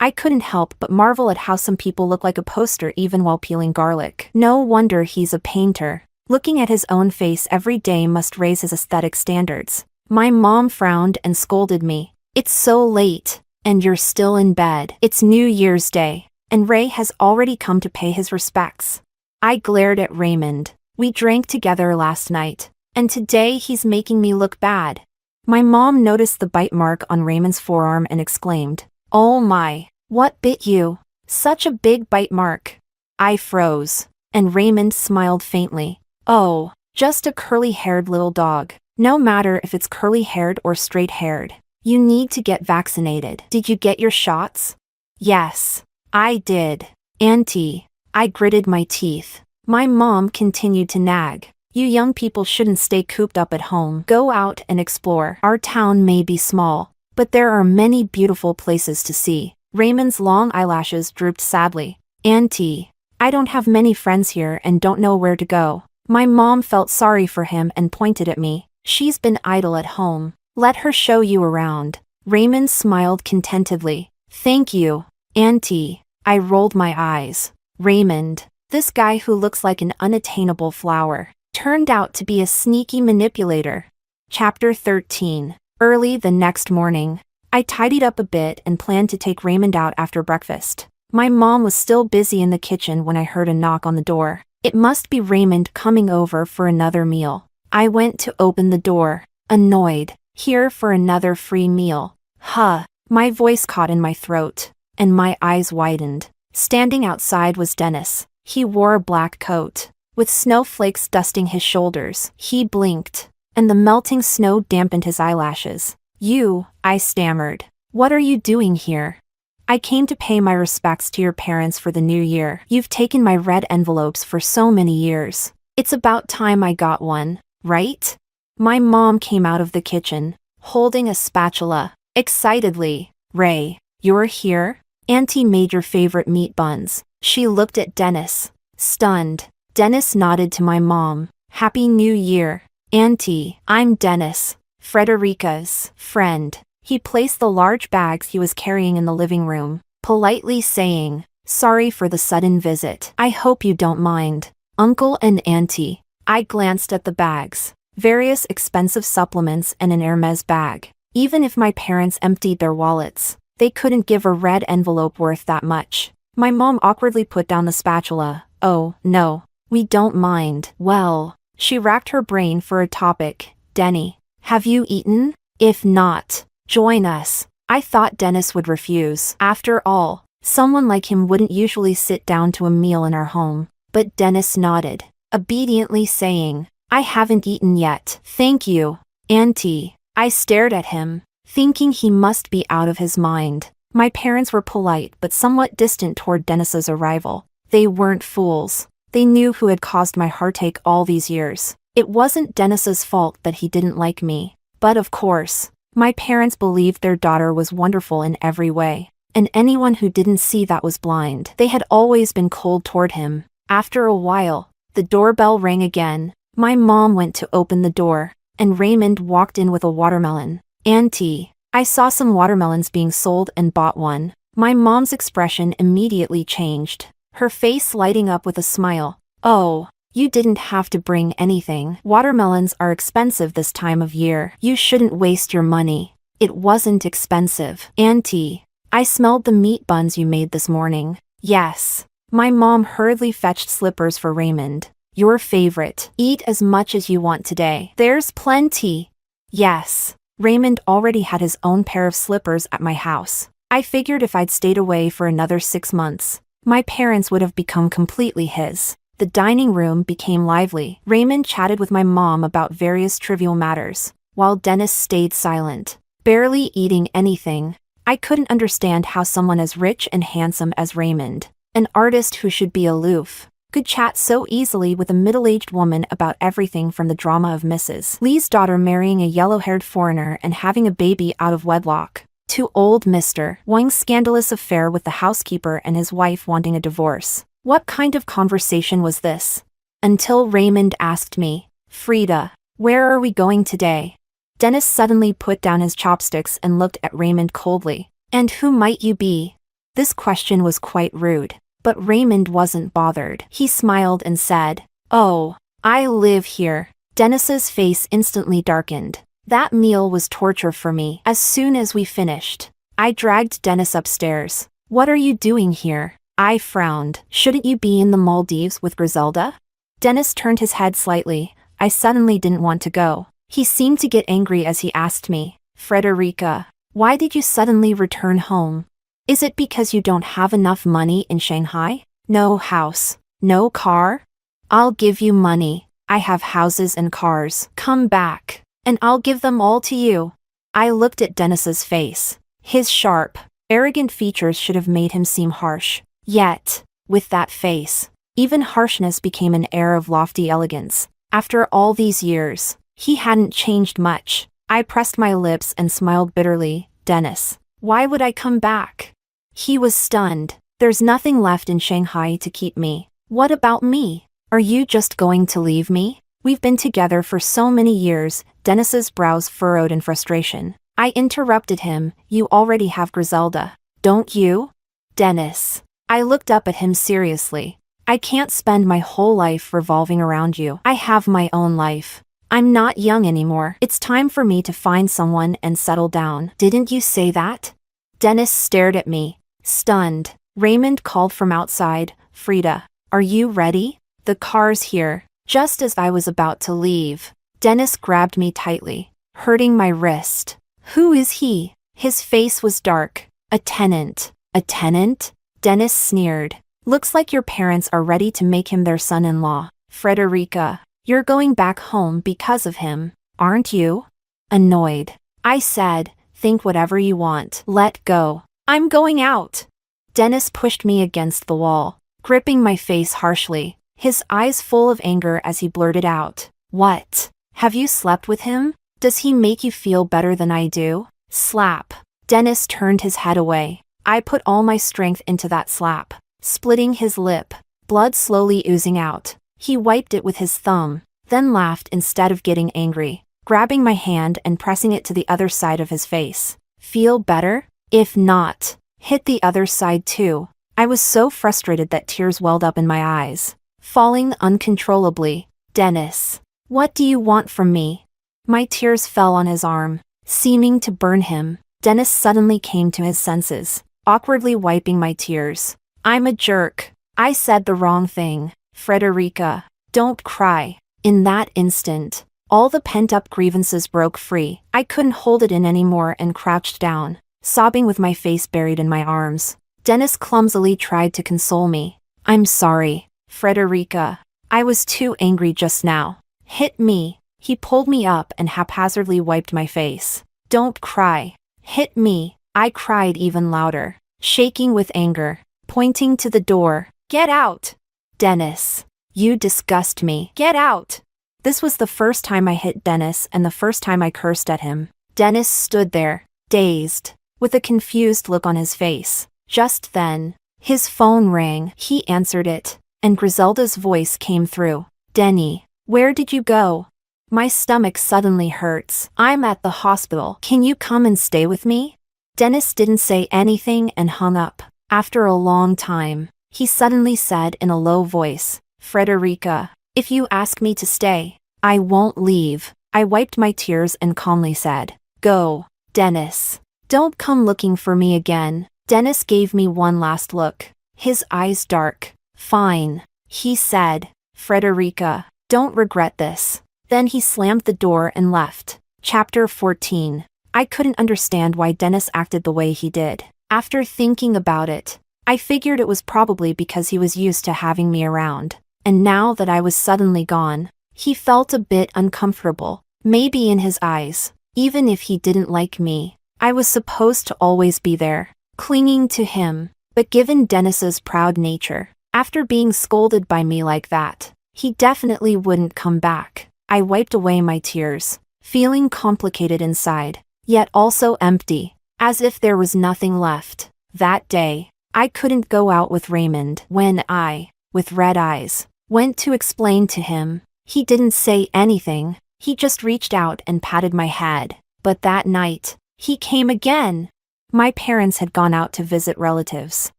I couldn't help but marvel at how some people look like a poster even while peeling garlic. No wonder he's a painter. Looking at his own face every day must raise his aesthetic standards. My mom frowned and scolded me. It's so late, and you're still in bed. It's New Year's Day, and Ray has already come to pay his respects. I glared at Raymond. We drank together last night, and today he's making me look bad. My mom noticed the bite mark on Raymond's forearm and exclaimed, "Oh my, what bit you? Such a big bite mark." I froze, and Raymond smiled faintly. "Oh, just a curly-haired little dog. No matter if it's curly-haired or straight-haired. You need to get vaccinated. Did you get your shots?" "Yes, I did, Auntie." I gritted my teeth. My mom continued to nag. "You young people shouldn't stay cooped up at home. Go out and explore. Our town may be small, but there are many beautiful places to see." Raymond's long eyelashes drooped sadly. "Auntie, I don't have many friends here and don't know where to go." My mom felt sorry for him and pointed at me. "She's been idle at home. Let her show you around." Raymond smiled contentedly. "Thank you, Auntie." I rolled my eyes. Raymond, this guy who looks like an unattainable flower, turned out to be a sneaky manipulator. Chapter 13. Early the next morning, I tidied up a bit and planned to take Raymond out after breakfast. My mom was still busy in the kitchen when I heard a knock on the door. It must be Raymond coming over for another meal. I went to open the door, annoyed. "Here for another free meal. Huh." My voice caught in my throat, and my eyes widened. Standing outside was Dennis. He wore a black coat, with snowflakes dusting his shoulders. He blinked, and the melting snow dampened his eyelashes. "You," I stammered. "What are you doing here?" "I came to pay my respects to your parents for the new year. You've taken my red envelopes for so many years. It's about time I got one, right?" My mom came out of the kitchen, holding a spatula, excitedly. "Ray, you're here? Auntie made your favorite meat buns." She looked at Dennis, stunned. Dennis nodded to my mom. "Happy New Year, Auntie. I'm Dennis, Frederica's friend." He placed the large bags he was carrying in the living room, politely saying, "Sorry for the sudden visit. I hope you don't mind, Uncle and Auntie." I glanced at the bags. Various expensive supplements and an Hermes bag. Even if my parents emptied their wallets, they couldn't give a red envelope worth that much. My mom awkwardly put down the spatula. "Oh, no, we don't mind." "Well," she racked her brain for a topic. "Denny, have you eaten? If not, join us." I thought Dennis would refuse. After all, someone like him wouldn't usually sit down to a meal in our home. But Dennis nodded, obediently saying, "I haven't eaten yet. Thank you, Auntie." I stared at him, thinking he must be out of his mind. My parents were polite but somewhat distant toward Dennis's arrival. They weren't fools. They knew who had caused my heartache all these years. It wasn't Dennis's fault that he didn't like me. But of course, my parents believed their daughter was wonderful in every way. And anyone who didn't see that was blind. They had always been cold toward him. After a while, the doorbell rang again. My mom went to open the door, and Raymond walked in with a watermelon. "Auntie, I saw some watermelons being sold and bought one." My mom's expression immediately changed, her face lighting up with a smile. "Oh, you didn't have to bring anything. Watermelons are expensive this time of year. You shouldn't waste your money." "It wasn't expensive, Auntie. I smelled the meat buns you made this morning." "Yes." My mom hurriedly fetched slippers for Raymond. "Your favorite. Eat as much as you want today. There's plenty." "Yes." Raymond already had his own pair of slippers at my house. I figured if I'd stayed away for another 6 months, my parents would have become completely his. The dining room became lively. Raymond chatted with my mom about various trivial matters, while Dennis stayed silent, barely eating anything. I couldn't understand how someone as rich and handsome as Raymond, an artist who should be aloof, could chat so easily with a middle-aged woman about everything from the drama of Mrs. Lee's daughter marrying a yellow-haired foreigner and having a baby out of wedlock, to old Mr. Wang's scandalous affair with the housekeeper and his wife wanting a divorce. What kind of conversation was this? Until Raymond asked me, "Frida, where are we going today?" Dennis suddenly put down his chopsticks and looked at Raymond coldly. "And who might you be?" This question was quite rude. But Raymond wasn't bothered. He smiled and said, "Oh, I live here." Dennis's face instantly darkened. That meal was torture for me. As soon as we finished, I dragged Dennis upstairs. "What are you doing here?" I frowned. "Shouldn't you be in the Maldives with Griselda?" Dennis turned his head slightly. I suddenly didn't want to go. He seemed to get angry as he asked me, "Frederica, why did you suddenly return home? Is it because you don't have enough money in Shanghai? No house, no car? I'll give you money. I have houses and cars. Come back, and I'll give them all to you." I looked at Dennis's face. His sharp, arrogant features should have made him seem harsh. Yet, with that face, even harshness became an air of lofty elegance. After all these years, he hadn't changed much. I pressed my lips and smiled bitterly. "Dennis, why would I come back?" He was stunned. "There's nothing left in Shanghai to keep me. What about me? Are you just going to leave me? We've been together for so many years." Dennis's brows furrowed in frustration. I interrupted him. "You already have Griselda, don't you?" "Dennis." I looked up at him seriously. "I can't spend my whole life revolving around you. I have my own life. I'm not young anymore. It's time for me to find someone and settle down." "Didn't you say that?" Dennis stared at me, stunned. Raymond called from outside, "Frida, are you ready? The car's here." Just as I was about to leave, Dennis grabbed me tightly, hurting my wrist. "Who is he?" His face was dark. "A tenant." "A tenant?" Dennis sneered. "Looks like your parents are ready to make him their son-in-law. Frederica, you're going back home because of him, aren't you?" Annoyed, I said, "Think whatever you want. Let go. I'm going out." Dennis pushed me against the wall, gripping my face harshly, his eyes full of anger as he blurted out, "What? Have you slept with him? Does he make you feel better than I do?" Slap. Dennis turned his head away. I put all my strength into that slap, splitting his lip, blood slowly oozing out. He wiped it with his thumb, then laughed instead of getting angry, grabbing my hand and pressing it to the other side of his face. "Feel better? If not, hit the other side too." I was so frustrated that tears welled up in my eyes, falling uncontrollably. "Dennis, what do you want from me?" My tears fell on his arm, seeming to burn him. Dennis suddenly came to his senses, awkwardly wiping my tears. "I'm a jerk. I said the wrong thing. Frederica, don't cry." In that instant, all the pent-up grievances broke free. I couldn't hold it in anymore and crouched down, sobbing with my face buried in my arms. Dennis clumsily tried to console me. "I'm sorry, Frederica. I was too angry just now. Hit me." He pulled me up and haphazardly wiped my face. "Don't cry. Hit me." I cried even louder, shaking with anger, pointing to the door. "Get out! Dennis, you disgust me. Get out!" This was the first time I hit Dennis and the first time I cursed at him. Dennis stood there, dazed, with a confused look on his face. Just then, his phone rang. He answered it, and Griselda's voice came through. "Denny, where did you go? My stomach suddenly hurts. I'm at the hospital. Can you come and stay with me?" Dennis didn't say anything and hung up. After a long time, he suddenly said in a low voice, "Frederica, if you ask me to stay, I won't leave." I wiped my tears and calmly said, "Go, Dennis. Don't come looking for me again." Dennis gave me one last look, his eyes dark. "Fine," he said. "Frederica, don't regret this." Then he slammed the door and left. Chapter 14. I couldn't understand why Dennis acted the way he did. After thinking about it, I figured it was probably because he was used to having me around. And now that I was suddenly gone, he felt a bit uncomfortable. Maybe in his eyes, even if he didn't like me, I was supposed to always be there, clinging to him. But given Dennis's proud nature, after being scolded by me like that, he definitely wouldn't come back. I wiped away my tears, feeling complicated inside, yet also empty, as if there was nothing left. That day, I couldn't go out with Raymond. When I, with red eyes, went to explain to him, he didn't say anything. He just reached out and patted my head. But that night, he came again. My parents had gone out to visit relatives.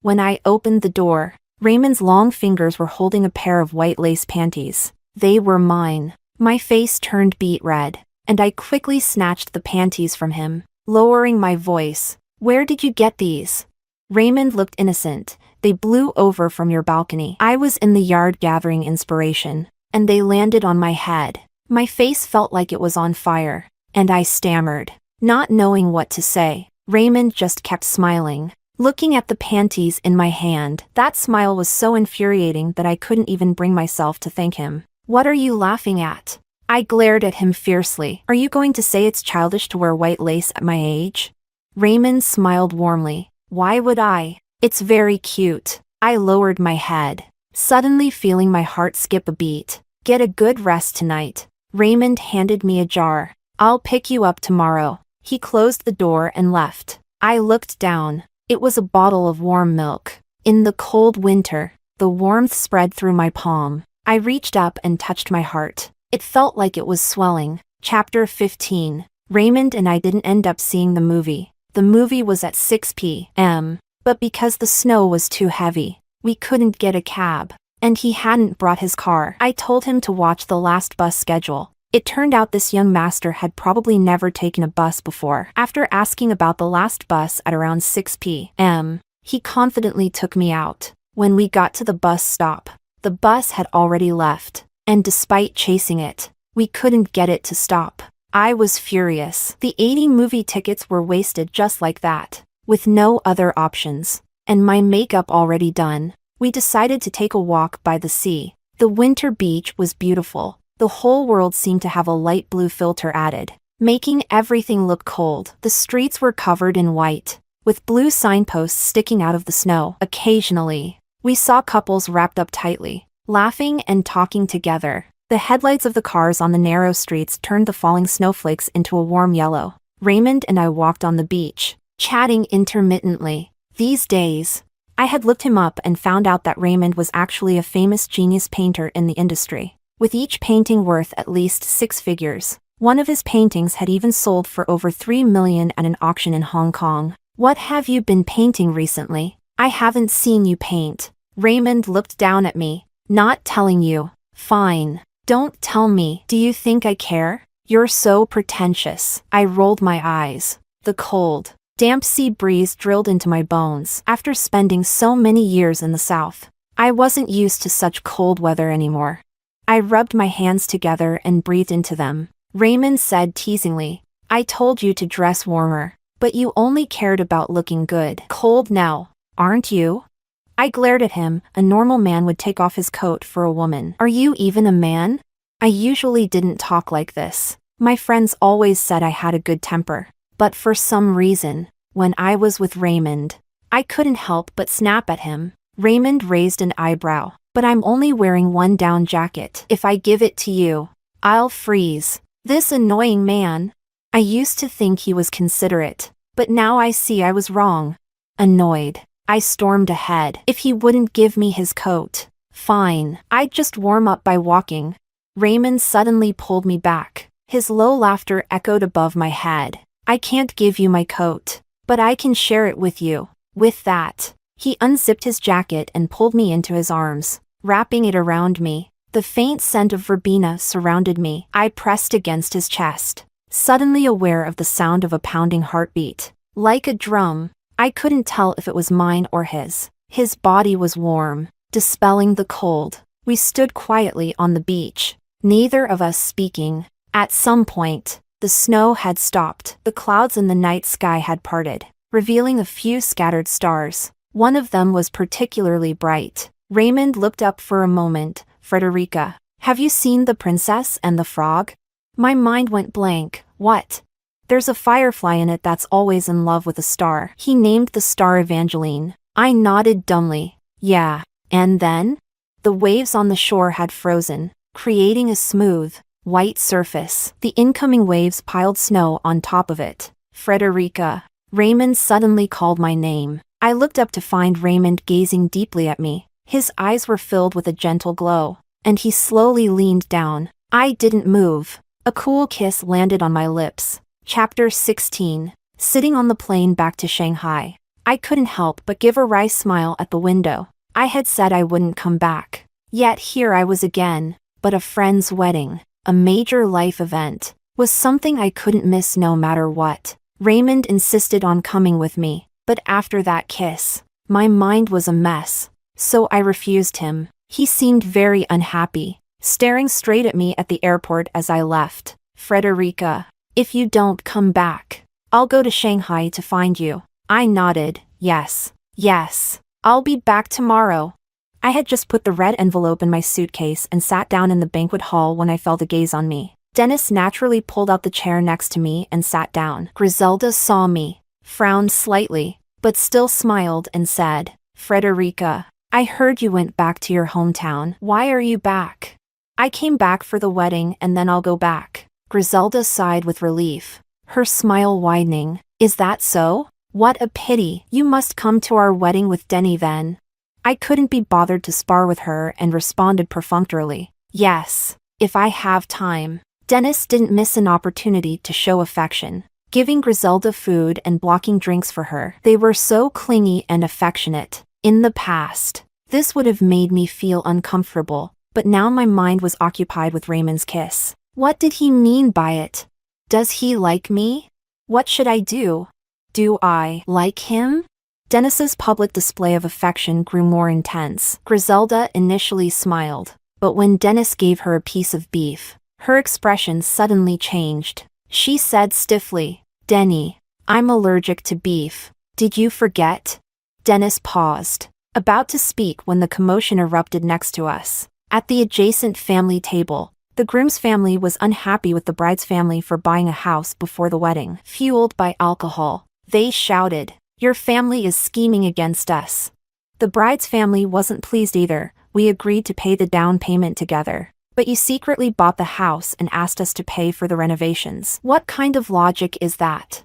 When I opened the door, Raymond's long fingers were holding a pair of white lace panties. They were mine. My face turned beet red, and I quickly snatched the panties from him, lowering my voice. "Where did you get these?" Raymond looked innocent. "They blew over from your balcony. I was in the yard gathering inspiration, and they landed on my head." My face felt like it was on fire, and I stammered, not knowing what to say. Raymond just kept smiling, looking at the panties in my hand. That smile was so infuriating that I couldn't even bring myself to thank him. "What are you laughing at?" I glared at him fiercely. "Are you going to say it's childish to wear white lace at my age?" Raymond smiled warmly. "Why would I? It's very cute." I lowered my head, suddenly feeling my heart skip a beat. "Get a good rest tonight." Raymond handed me a jar. "I'll pick you up tomorrow." He closed the door and left. I looked down. It was a bottle of warm milk. In the cold winter, the warmth spread through my palm. I reached up and touched my heart. It felt like it was swelling. Chapter 15. Raymond and I didn't end up seeing the movie. The movie was at 6 p.m., but because the snow was too heavy, we couldn't get a cab, and he hadn't brought his car. I told him to watch the last bus schedule. It turned out this young master had probably never taken a bus before. After asking about the last bus at around 6 p.m., he confidently took me out. When we got to the bus stop, the bus had already left, and despite chasing it, we couldn't get it to stop. I was furious. The 80 movie tickets were wasted just like that, with no other options, and my makeup already done. We decided to take a walk by the sea. The winter beach was beautiful. The whole world seemed to have a light blue filter added, making everything look cold. The streets were covered in white, with blue signposts sticking out of the snow. Occasionally, we saw couples wrapped up tightly, laughing and talking together. The headlights of the cars on the narrow streets turned the falling snowflakes into a warm yellow. Raymond and I walked on the beach, chatting intermittently. These days, I had looked him up and found out that Raymond was actually a famous genius painter in the industry, with each painting worth at least 6 figures. One of his paintings had even sold for over $3 million at an auction in Hong Kong. "What have you been painting recently? I haven't seen you paint." Raymond looked down at me. "Not telling you." "Fine. Don't tell me." "Do you think I care? You're so pretentious." I rolled my eyes. The cold, damp sea breeze drilled into my bones. After spending so many years in the South, I wasn't used to such cold weather anymore. I rubbed my hands together and breathed into them. Raymond said teasingly, "I told you to dress warmer, but you only cared about looking good. Cold now, aren't you?" I glared at him. A normal man would take off his coat for a woman. "Are you even a man?" I usually didn't talk like this. My friends always said I had a good temper, but for some reason, when I was with Raymond, I couldn't help but snap at him. Raymond raised an eyebrow. "But I'm only wearing one down jacket. If I give it to you, I'll freeze." This annoying man. I used to think he was considerate, but now I see I was wrong. Annoyed, I stormed ahead. If he wouldn't give me his coat, fine, I'd just warm up by walking. Raymond suddenly pulled me back. His low laughter echoed above my head. "I can't give you my coat, but I can share it with you." With that, he unzipped his jacket and pulled me into his arms, wrapping it around me. The faint scent of verbena surrounded me. I pressed against his chest, suddenly aware of the sound of a pounding heartbeat. Like a drum, I couldn't tell if it was mine or his. His body was warm, dispelling the cold. We stood quietly on the beach, neither of us speaking. At some point, the snow had stopped. The clouds in the night sky had parted, revealing a few scattered stars. One of them was particularly bright. Raymond looked up for a moment. "Frederica, have you seen The Princess and the Frog?" My mind went blank. "What?" "There's a firefly in it that's always in love with a star." He named the star Evangeline. I nodded dumbly. "Yeah, and then?" The waves on the shore had frozen, creating a smooth, white surface. The incoming waves piled snow on top of it. "Frederica." Raymond suddenly called my name. I looked up to find Raymond gazing deeply at me. His eyes were filled with a gentle glow, and he slowly leaned down. I didn't move. A cool kiss landed on my lips. Chapter 16. sitting on the plane back to Shanghai. I couldn't help but give a wry smile at the window. I had said I wouldn't come back. Yet here I was again. But a friend's wedding, a major life event, was something I couldn't miss no matter what. Raymond insisted on coming with me, but after that kiss, my mind was a mess. So I refused him. He seemed very unhappy, staring straight at me at the airport as I left. Frederica, if you don't come back, I'll go to Shanghai to find you. I nodded, yes, I'll be back tomorrow. I had just put the red envelope in my suitcase and sat down in the banquet hall when I felt a gaze on me. Dennis naturally pulled out the chair next to me and sat down. Griselda saw me, frowned slightly, but still smiled and said, Frederica, I heard you went back to your hometown. Why are you back? I came back for the wedding and then I'll go back. Griselda sighed with relief, her smile widening. Is that so? What a pity. You must come to our wedding with Denny then. I couldn't be bothered to spar with her and responded perfunctorily, yes, if I have time. Dennis didn't miss an opportunity to show affection, giving Griselda food and blocking drinks for her. They were so clingy and affectionate. In the past, this would have made me feel uncomfortable, but now my mind was occupied with Raymond's kiss. What did he mean by it? Does he like me? What should I do? Do I like him? Dennis's public display of affection grew more intense. Griselda initially smiled, but when Dennis gave her a piece of beef, her expression suddenly changed. She said stiffly, Denny, I'm allergic to beef. Did you forget? Dennis paused, about to speak when the commotion erupted next to us. At the adjacent family table, the groom's family was unhappy with the bride's family for buying a house before the wedding. Fueled by alcohol, they shouted, your family is scheming against us. The bride's family wasn't pleased either. We agreed to pay the down payment together, but you secretly bought the house and asked us to pay for the renovations. What kind of logic is that?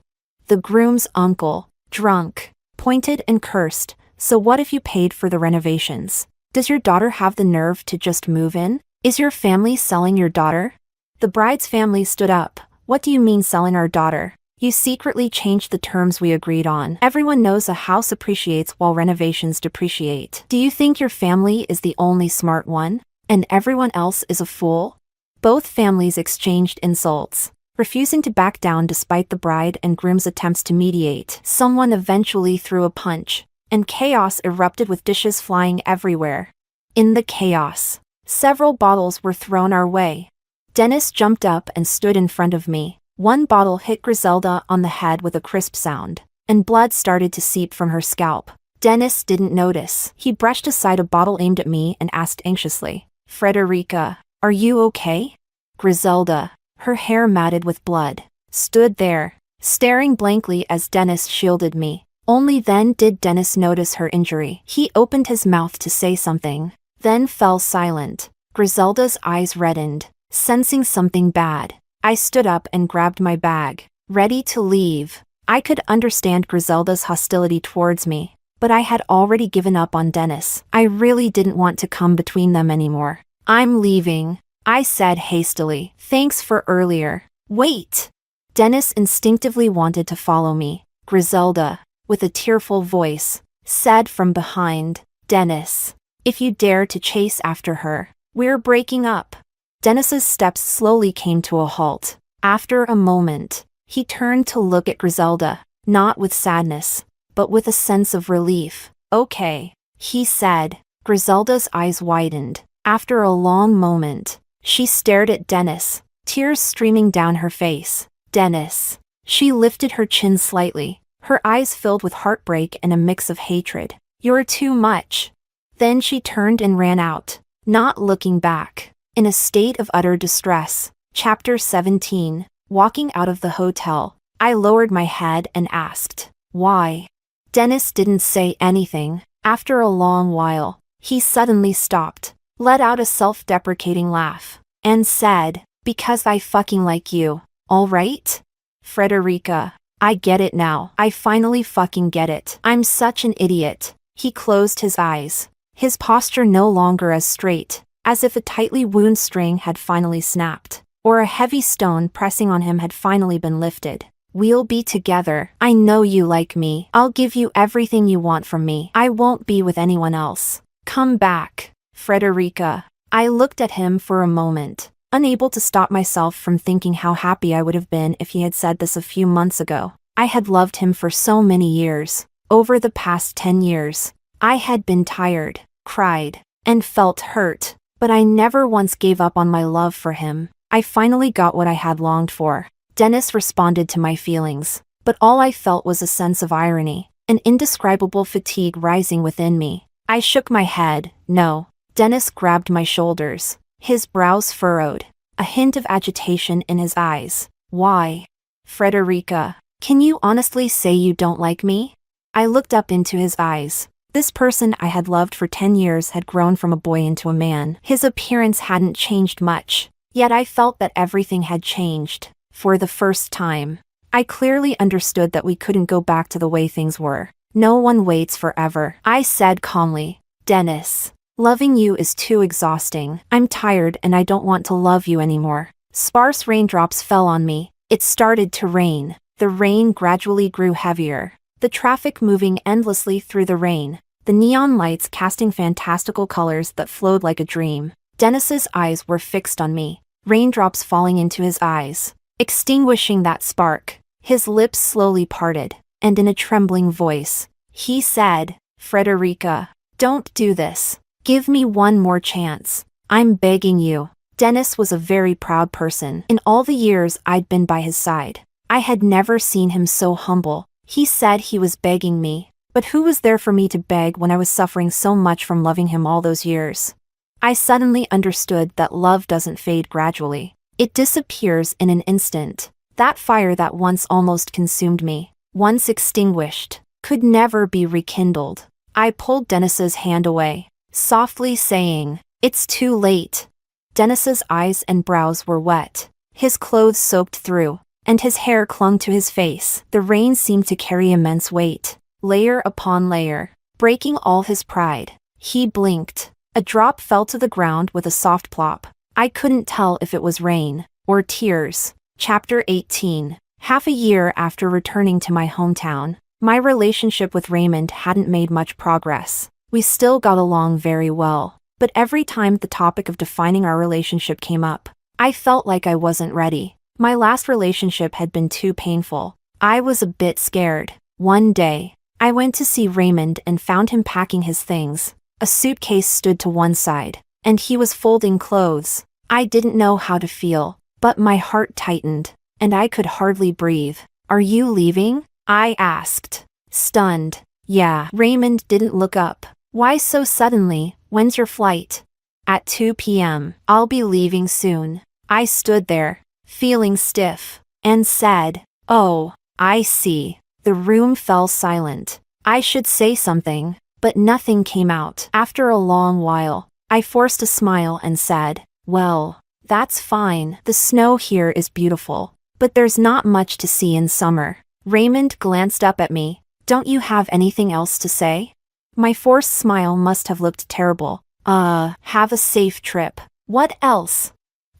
The groom's uncle, drunk, pointed and cursed. So what if you paid for the renovations? Does your daughter have the nerve to just move in? Is your family selling your daughter? The bride's family stood up. What do you mean selling our daughter? You secretly changed the terms we agreed on. Everyone knows a house appreciates while renovations depreciate. Do you think your family is the only smart one, and everyone else is a fool? Both families exchanged insults, refusing to back down despite the bride and groom's attempts to mediate. Someone eventually threw a punch, and chaos erupted with dishes flying everywhere. In the chaos, several bottles were thrown our way. Dennis jumped up and stood in front of me. One bottle hit Griselda on the head with a crisp sound, and blood started to seep from her scalp. Dennis didn't notice. He brushed aside a bottle aimed at me and asked anxiously, Frederica, are you okay? Griselda, her hair matted with blood, stood there, staring blankly as Dennis shielded me. Only then did Dennis notice her injury. He opened his mouth to say something, then fell silent. Griselda's eyes reddened, sensing something bad. I stood up and grabbed my bag, ready to leave. I could understand Griselda's hostility towards me, but I had already given up on Dennis. I really didn't want to come between them anymore. I'm leaving, I said hastily. Thanks for earlier. Wait! Dennis instinctively wanted to follow me. Griselda, with a tearful voice, said from behind, Dennis, if you dare to chase after her, we're breaking up. Dennis's steps slowly came to a halt. After a moment, he turned to look at Griselda, not with sadness, but with a sense of relief. Okay, he said. Griselda's eyes widened. After a long moment, she stared at Dennis, tears streaming down her face. Dennis. She lifted her chin slightly, her eyes filled with heartbreak and a mix of hatred. You're too much. Then she turned and ran out, not looking back. In a state of utter distress. Chapter 17. Walking out of the hotel, I lowered my head and asked, why? Dennis didn't say anything. After a long while, he suddenly stopped, let out a self-deprecating laugh, and said, because I fucking like you, all right? Frederica, I get it now. I finally fucking get it. I'm such an idiot. He closed his eyes, his posture no longer as straight, as if a tightly wound string had finally snapped, or a heavy stone pressing on him had finally been lifted. We'll be together. I know you like me. I'll give you everything you want from me. I won't be with anyone else. Come back, Frederica. I looked at him for a moment, unable to stop myself from thinking how happy I would have been if he had said this a few months ago. I had loved him for so many years. Over the past 10 years, I had been tired, cried, and felt hurt, but I never once gave up on my love for him. I finally got what I had longed for. Dennis responded to my feelings, but all I felt was a sense of irony, an indescribable fatigue rising within me. I shook my head. No. Dennis grabbed my shoulders, his brows furrowed, a hint of agitation in his eyes. Why? Frederica, can you honestly say you don't like me? I looked up into his eyes. This person I had loved for 10 years had grown from a boy into a man. His appearance hadn't changed much, yet I felt that everything had changed. For the first time, I clearly understood that we couldn't go back to the way things were. No one waits forever. I said calmly, Dennis, loving you is too exhausting. I'm tired and I don't want to love you anymore. Sparse raindrops fell on me. It started to rain. The rain gradually grew heavier, the traffic moving endlessly through the rain, the neon lights casting fantastical colors that flowed like a dream. Dennis's eyes were fixed on me, raindrops falling into his eyes, extinguishing that spark. His lips slowly parted, and in a trembling voice, he said, Frederica, don't do this. Give me one more chance. I'm begging you. Dennis was a very proud person. In all the years I'd been by his side, I had never seen him so humble. He said he was begging me, but who was there for me to beg when I was suffering so much from loving him all those years? I suddenly understood that love doesn't fade gradually. It disappears in an instant. That fire that once almost consumed me, once extinguished, could never be rekindled. I pulled Dennis's hand away, softly saying, It's too late. Dennis's eyes and brows were wet, his clothes soaked through, and his hair clung to his face. The rain seemed to carry immense weight, layer upon layer, breaking all his pride. He blinked. A drop fell to the ground with a soft plop. I couldn't tell if it was rain or tears. Chapter 18. Half a year after returning to my hometown, my relationship with Raymond hadn't made much progress. We still got along very well, but every time the topic of defining our relationship came up, I felt like I wasn't ready. My last relationship had been too painful. I was a bit scared. One day, I went to see Raymond and found him packing his things. A suitcase stood to one side, and he was folding clothes. I didn't know how to feel, but my heart tightened, and I could hardly breathe. Are you leaving? I asked, stunned. Yeah. Raymond didn't look up. Why so suddenly? When's your flight? At 2 p.m. I'll be leaving soon. I stood there, feeling stiff, and said, Oh, I see. The room fell silent. I should say something, but nothing came out. After a long while, I forced a smile and said, Well, that's fine. The snow here is beautiful, but there's not much to see in summer. Raymond glanced up at me. Don't you have anything else to say? My forced smile must have looked terrible. Have a safe trip. What else?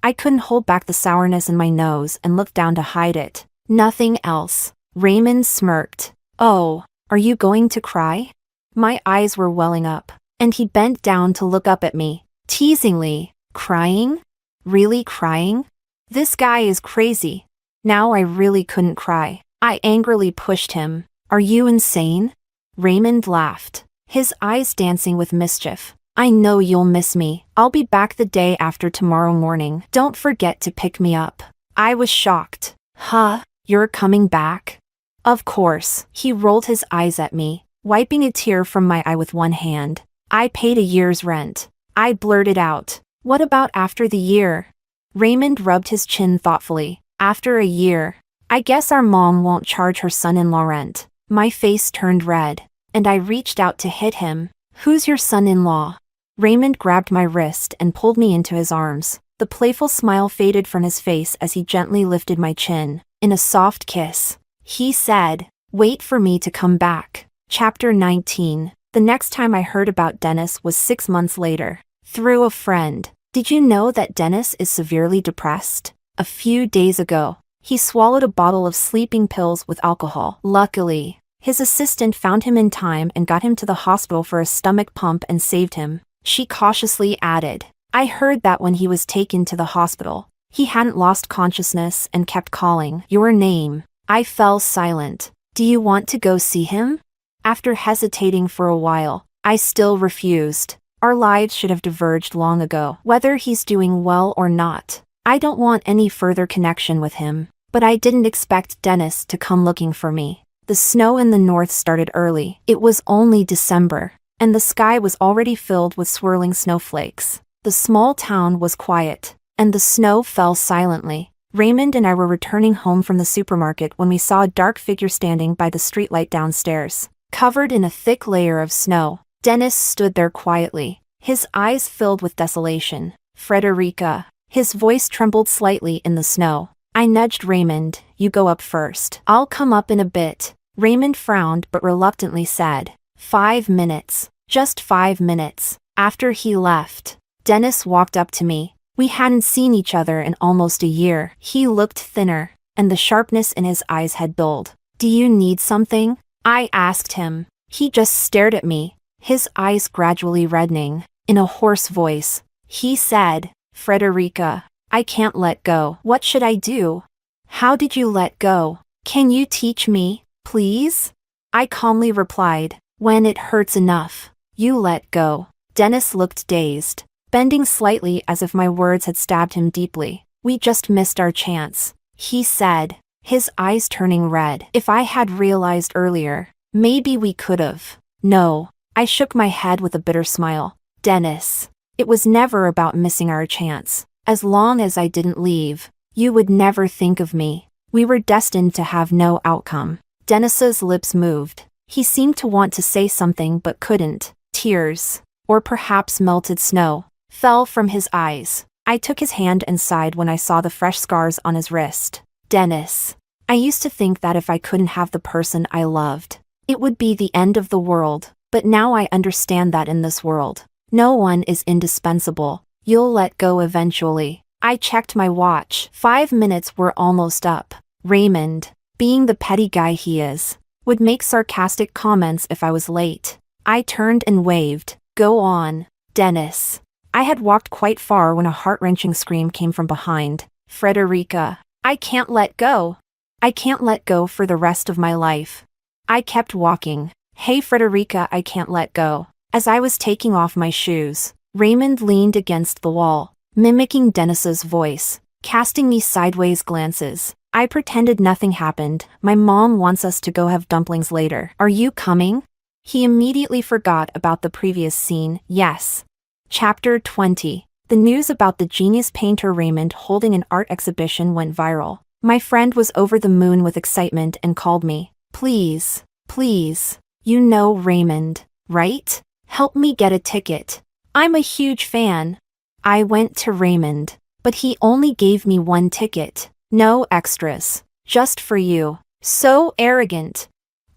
I couldn't hold back the sourness in my nose and looked down to hide it. Nothing else. Raymond smirked. Oh, are you going to cry? My eyes were welling up, and he bent down to look up at me, teasingly. Crying? Really crying? This guy is crazy. Now I really couldn't cry. I angrily pushed him. Are you insane? Raymond laughed, his eyes dancing with mischief. I know you'll miss me. I'll be back the day after tomorrow morning. Don't forget to pick me up. I was shocked. Huh? You're coming back? Of course. He rolled his eyes at me, wiping a tear from my eye with one hand. I paid a year's rent. I blurted out. What about after the year? Raymond rubbed his chin thoughtfully. After a year, I guess our mom won't charge her son-in-law rent. My face turned red, and I reached out to hit him. Who's your son-in-law? Raymond grabbed my wrist and pulled me into his arms. The playful smile faded from his face as he gently lifted my chin. In a soft kiss, he said, Wait for me to come back. Chapter 19. The next time I heard about Dennis was 6 months later. Through a friend. Did you know that Dennis is severely depressed? A few days ago, He swallowed a bottle of sleeping pills with alcohol. Luckily, his assistant found him in time and got him to the hospital for a stomach pump and saved him. She cautiously added, I heard that when he was taken to the hospital, he hadn't lost consciousness and kept calling your name. I fell silent. Do you want to go see him? After hesitating for a while, I still refused. Our lives should have diverged long ago, whether he's doing well or not. I don't want any further connection with him, but I didn't expect Dennis to come looking for me. The snow in the north started early. It was only December, and the sky was already filled with swirling snowflakes. The small town was quiet, and the snow fell silently. Raymond and I were returning home from the supermarket when we saw a dark figure standing by the streetlight downstairs, covered in a thick layer of snow. Dennis stood there quietly, his eyes filled with desolation. Frederica. His voice trembled slightly in the snow. I nudged Raymond. You go up first. I'll come up in a bit. Raymond frowned but reluctantly said, 5 minutes. Just 5 minutes. After he left, Dennis walked up to me. We hadn't seen each other in almost a year. He looked thinner, and the sharpness in his eyes had dulled. Do you need something? I asked him. He just stared at me, his eyes gradually reddening. In a hoarse voice, he said, Frederica, I can't let go. What should I do? How did you let go? Can you teach me, please? I calmly replied, when it hurts enough, you let go. Dennis looked dazed, bending slightly as if my words had stabbed him deeply. We just missed our chance, he said, his eyes turning red. If I had realized earlier, maybe we could've. No. I shook my head with a bitter smile. Dennis, it was never about missing our chance. As long as I didn't leave, you would never think of me. We were destined to have no outcome. Dennis's lips moved. He seemed to want to say something but couldn't. Tears, or perhaps melted snow, fell from his eyes. I took his hand and sighed when I saw the fresh scars on his wrist. Dennis, I used to think that if I couldn't have the person I loved, it would be the end of the world. But now I understand that in this world, no one is indispensable. You'll let go eventually. I checked my watch. 5 minutes were almost up. Raymond, being the petty guy he is, would make sarcastic comments if I was late. I turned and waved. Go on, Dennis. I had walked quite far when a heart-wrenching scream came from behind. Frederica, I can't let go. I can't let go for the rest of my life. I kept walking. Hey Frederica, I can't let go. As I was taking off my shoes, Raymond leaned against the wall, mimicking Dennis's voice, casting me sideways glances. I pretended nothing happened. My mom wants us to go have dumplings later. Are you coming? He immediately forgot about the previous scene. Yes. Chapter 20. The news about the genius painter Raymond holding an art exhibition went viral. My friend was over the moon with excitement and called me. Please, please. You know Raymond, right? Help me get a ticket. I'm a huge fan. I went to Raymond, but he only gave me 1 ticket. No extras. Just for you. So arrogant.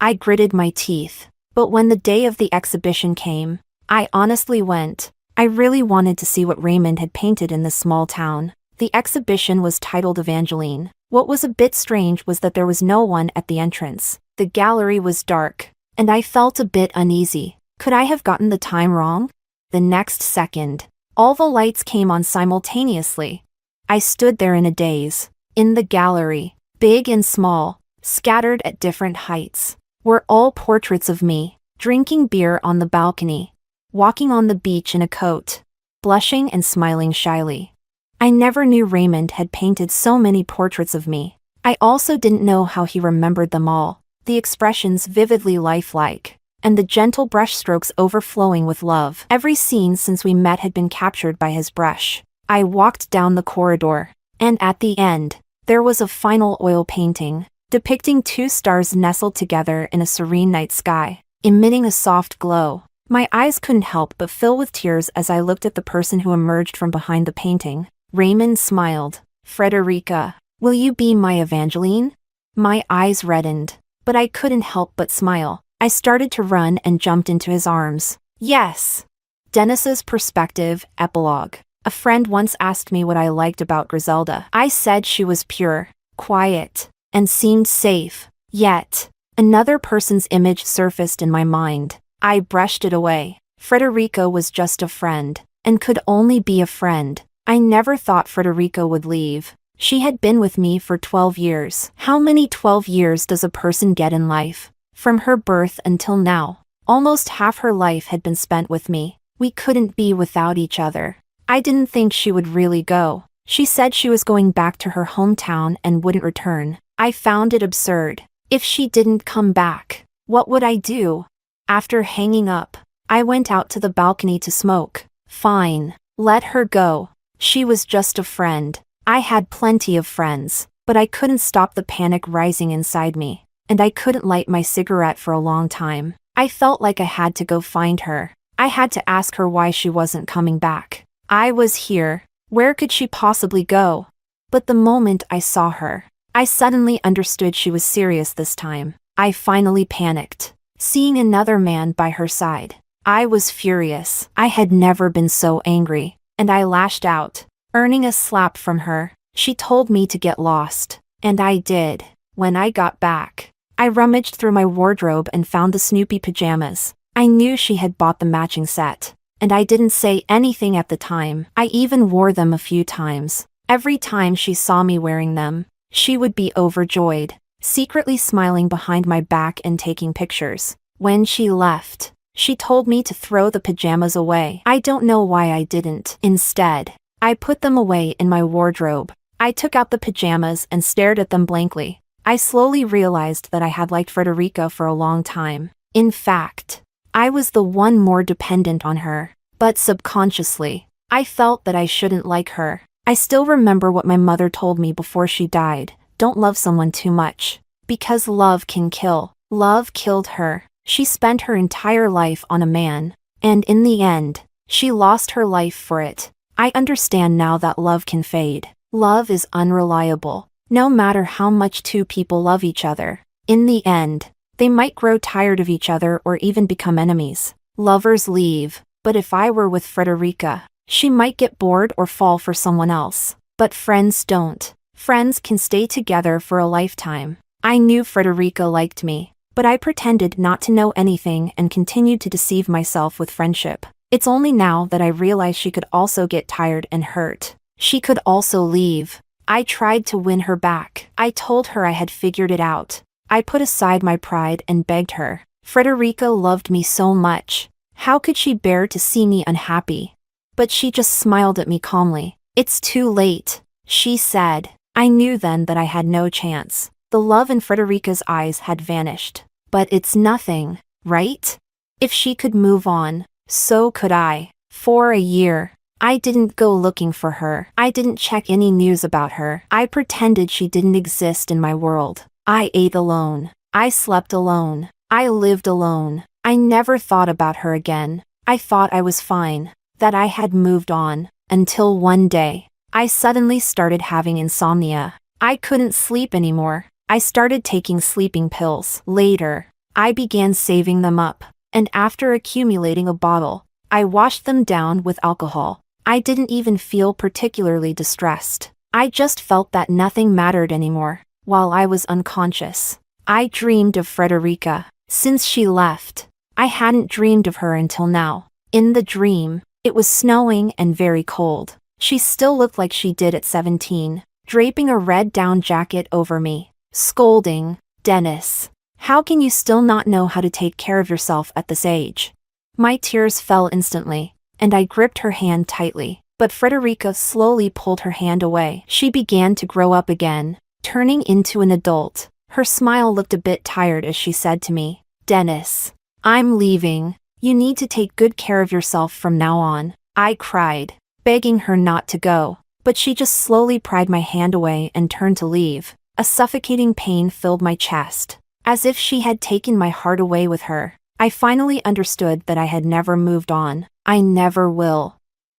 I gritted my teeth. But when the day of the exhibition came, I honestly went. I really wanted to see what Raymond had painted in this small town. The exhibition was titled Evangeline. What was a bit strange was that there was no one at the entrance. The gallery was dark, and I felt a bit uneasy. Could I have gotten the time wrong? The next second, all the lights came on simultaneously. I stood there in a daze. In the gallery, big and small, scattered at different heights, were all portraits of me, drinking beer on the balcony, walking on the beach in a coat, blushing and smiling shyly. I never knew Raymond had painted so many portraits of me. I also didn't know how he remembered them all. The expressions vividly lifelike, and the gentle brushstrokes overflowing with love. Every scene since we met had been captured by his brush. I walked down the corridor, and at the end, there was a final oil painting, depicting 2 stars nestled together in a serene night sky, emitting a soft glow. My eyes couldn't help but fill with tears as I looked at the person who emerged from behind the painting. Raymond smiled. Frederica, will you be my Evangeline? My eyes reddened, but I couldn't help but smile. I started to run and jumped into his arms. Yes. Dennis's perspective, epilogue. A friend once asked me what I liked about Griselda. I said she was pure, quiet, and seemed safe. Yet, another person's image surfaced in my mind. I brushed it away. Frederica was just a friend, and could only be a friend. I never thought Frederica would leave. She had been with me for 12 years. How many 12 years does a person get in life? From her birth until now, almost half her life had been spent with me. We couldn't be without each other. I didn't think she would really go. She said she was going back to her hometown and wouldn't return. I found it absurd. If she didn't come back, what would I do? After hanging up, I went out to the balcony to smoke. Fine, let her go. She was just a friend. I had plenty of friends, but I couldn't stop the panic rising inside me, and I couldn't light my cigarette for a long time. I felt like I had to go find her. I had to ask her why she wasn't coming back. I was here. Where could she possibly go? But the moment I saw her, I suddenly understood she was serious this time. I finally panicked, seeing another man by her side. I was furious. I had never been so angry, and I lashed out, earning a slap from her. She told me to get lost, and I did. When I got back, I rummaged through my wardrobe and found the Snoopy pajamas. I knew she had bought the matching set, and I didn't say anything at the time. I even wore them a few times. Every time she saw me wearing them, she would be overjoyed, secretly smiling behind my back and taking pictures. When she left, she told me to throw the pajamas away. I don't know why I didn't. Instead, I put them away in my wardrobe. I took out the pajamas and stared at them blankly. I slowly realized that I had liked Frederica for a long time. In fact, I was the one more dependent on her. But subconsciously, I felt that I shouldn't like her. I still remember what my mother told me before she died. Don't love someone too much, because love can kill. Love killed her. She spent her entire life on a man, and in the end, she lost her life for it. I understand now that love can fade. Love is unreliable. No matter how much two people love each other, in the end, they might grow tired of each other or even become enemies. Lovers leave, but if I were with Frederica, she might get bored or fall for someone else. But friends don't. Friends can stay together for a lifetime. I knew Frederica liked me, but I pretended not to know anything and continued to deceive myself with friendship. It's only now that I realize she could also get tired and hurt. She could also leave. I tried to win her back. I told her I had figured it out. I put aside my pride and begged her. Frederica loved me so much. How could she bear to see me unhappy? But she just smiled at me calmly. It's too late, she said. I knew then that I had no chance. The love in Frederica's eyes had vanished. But it's nothing, right? If she could move on, so could I. For a year, I didn't go looking for her. I didn't check any news about her. I pretended she didn't exist in my world. I ate alone. I slept alone. I lived alone. I never thought about her again. I thought I was fine, that I had moved on, until one day, I suddenly started having insomnia. I couldn't sleep anymore. I started taking sleeping pills. Later, I began saving them up, and after accumulating a bottle, I washed them down with alcohol. I didn't even feel particularly distressed. I just felt that nothing mattered anymore. While I was unconscious, I dreamed of Frederica. Since she left, I hadn't dreamed of her until now. In the dream, it was snowing and very cold. She still looked like she did at 17, draping a red down jacket over me, scolding, "Dennis, how can you still not know how to take care of yourself at this age?" My tears fell instantly, and I gripped her hand tightly. But Frederica slowly pulled her hand away. She began to grow up again, turning into an adult. Her smile looked a bit tired as she said to me, "Dennis, I'm leaving. You need to take good care of yourself from now on." I cried, begging her not to go, but she just slowly pried my hand away and turned to leave. A suffocating pain filled my chest, as if she had taken my heart away with her. I finally understood that I had never moved on. I never will.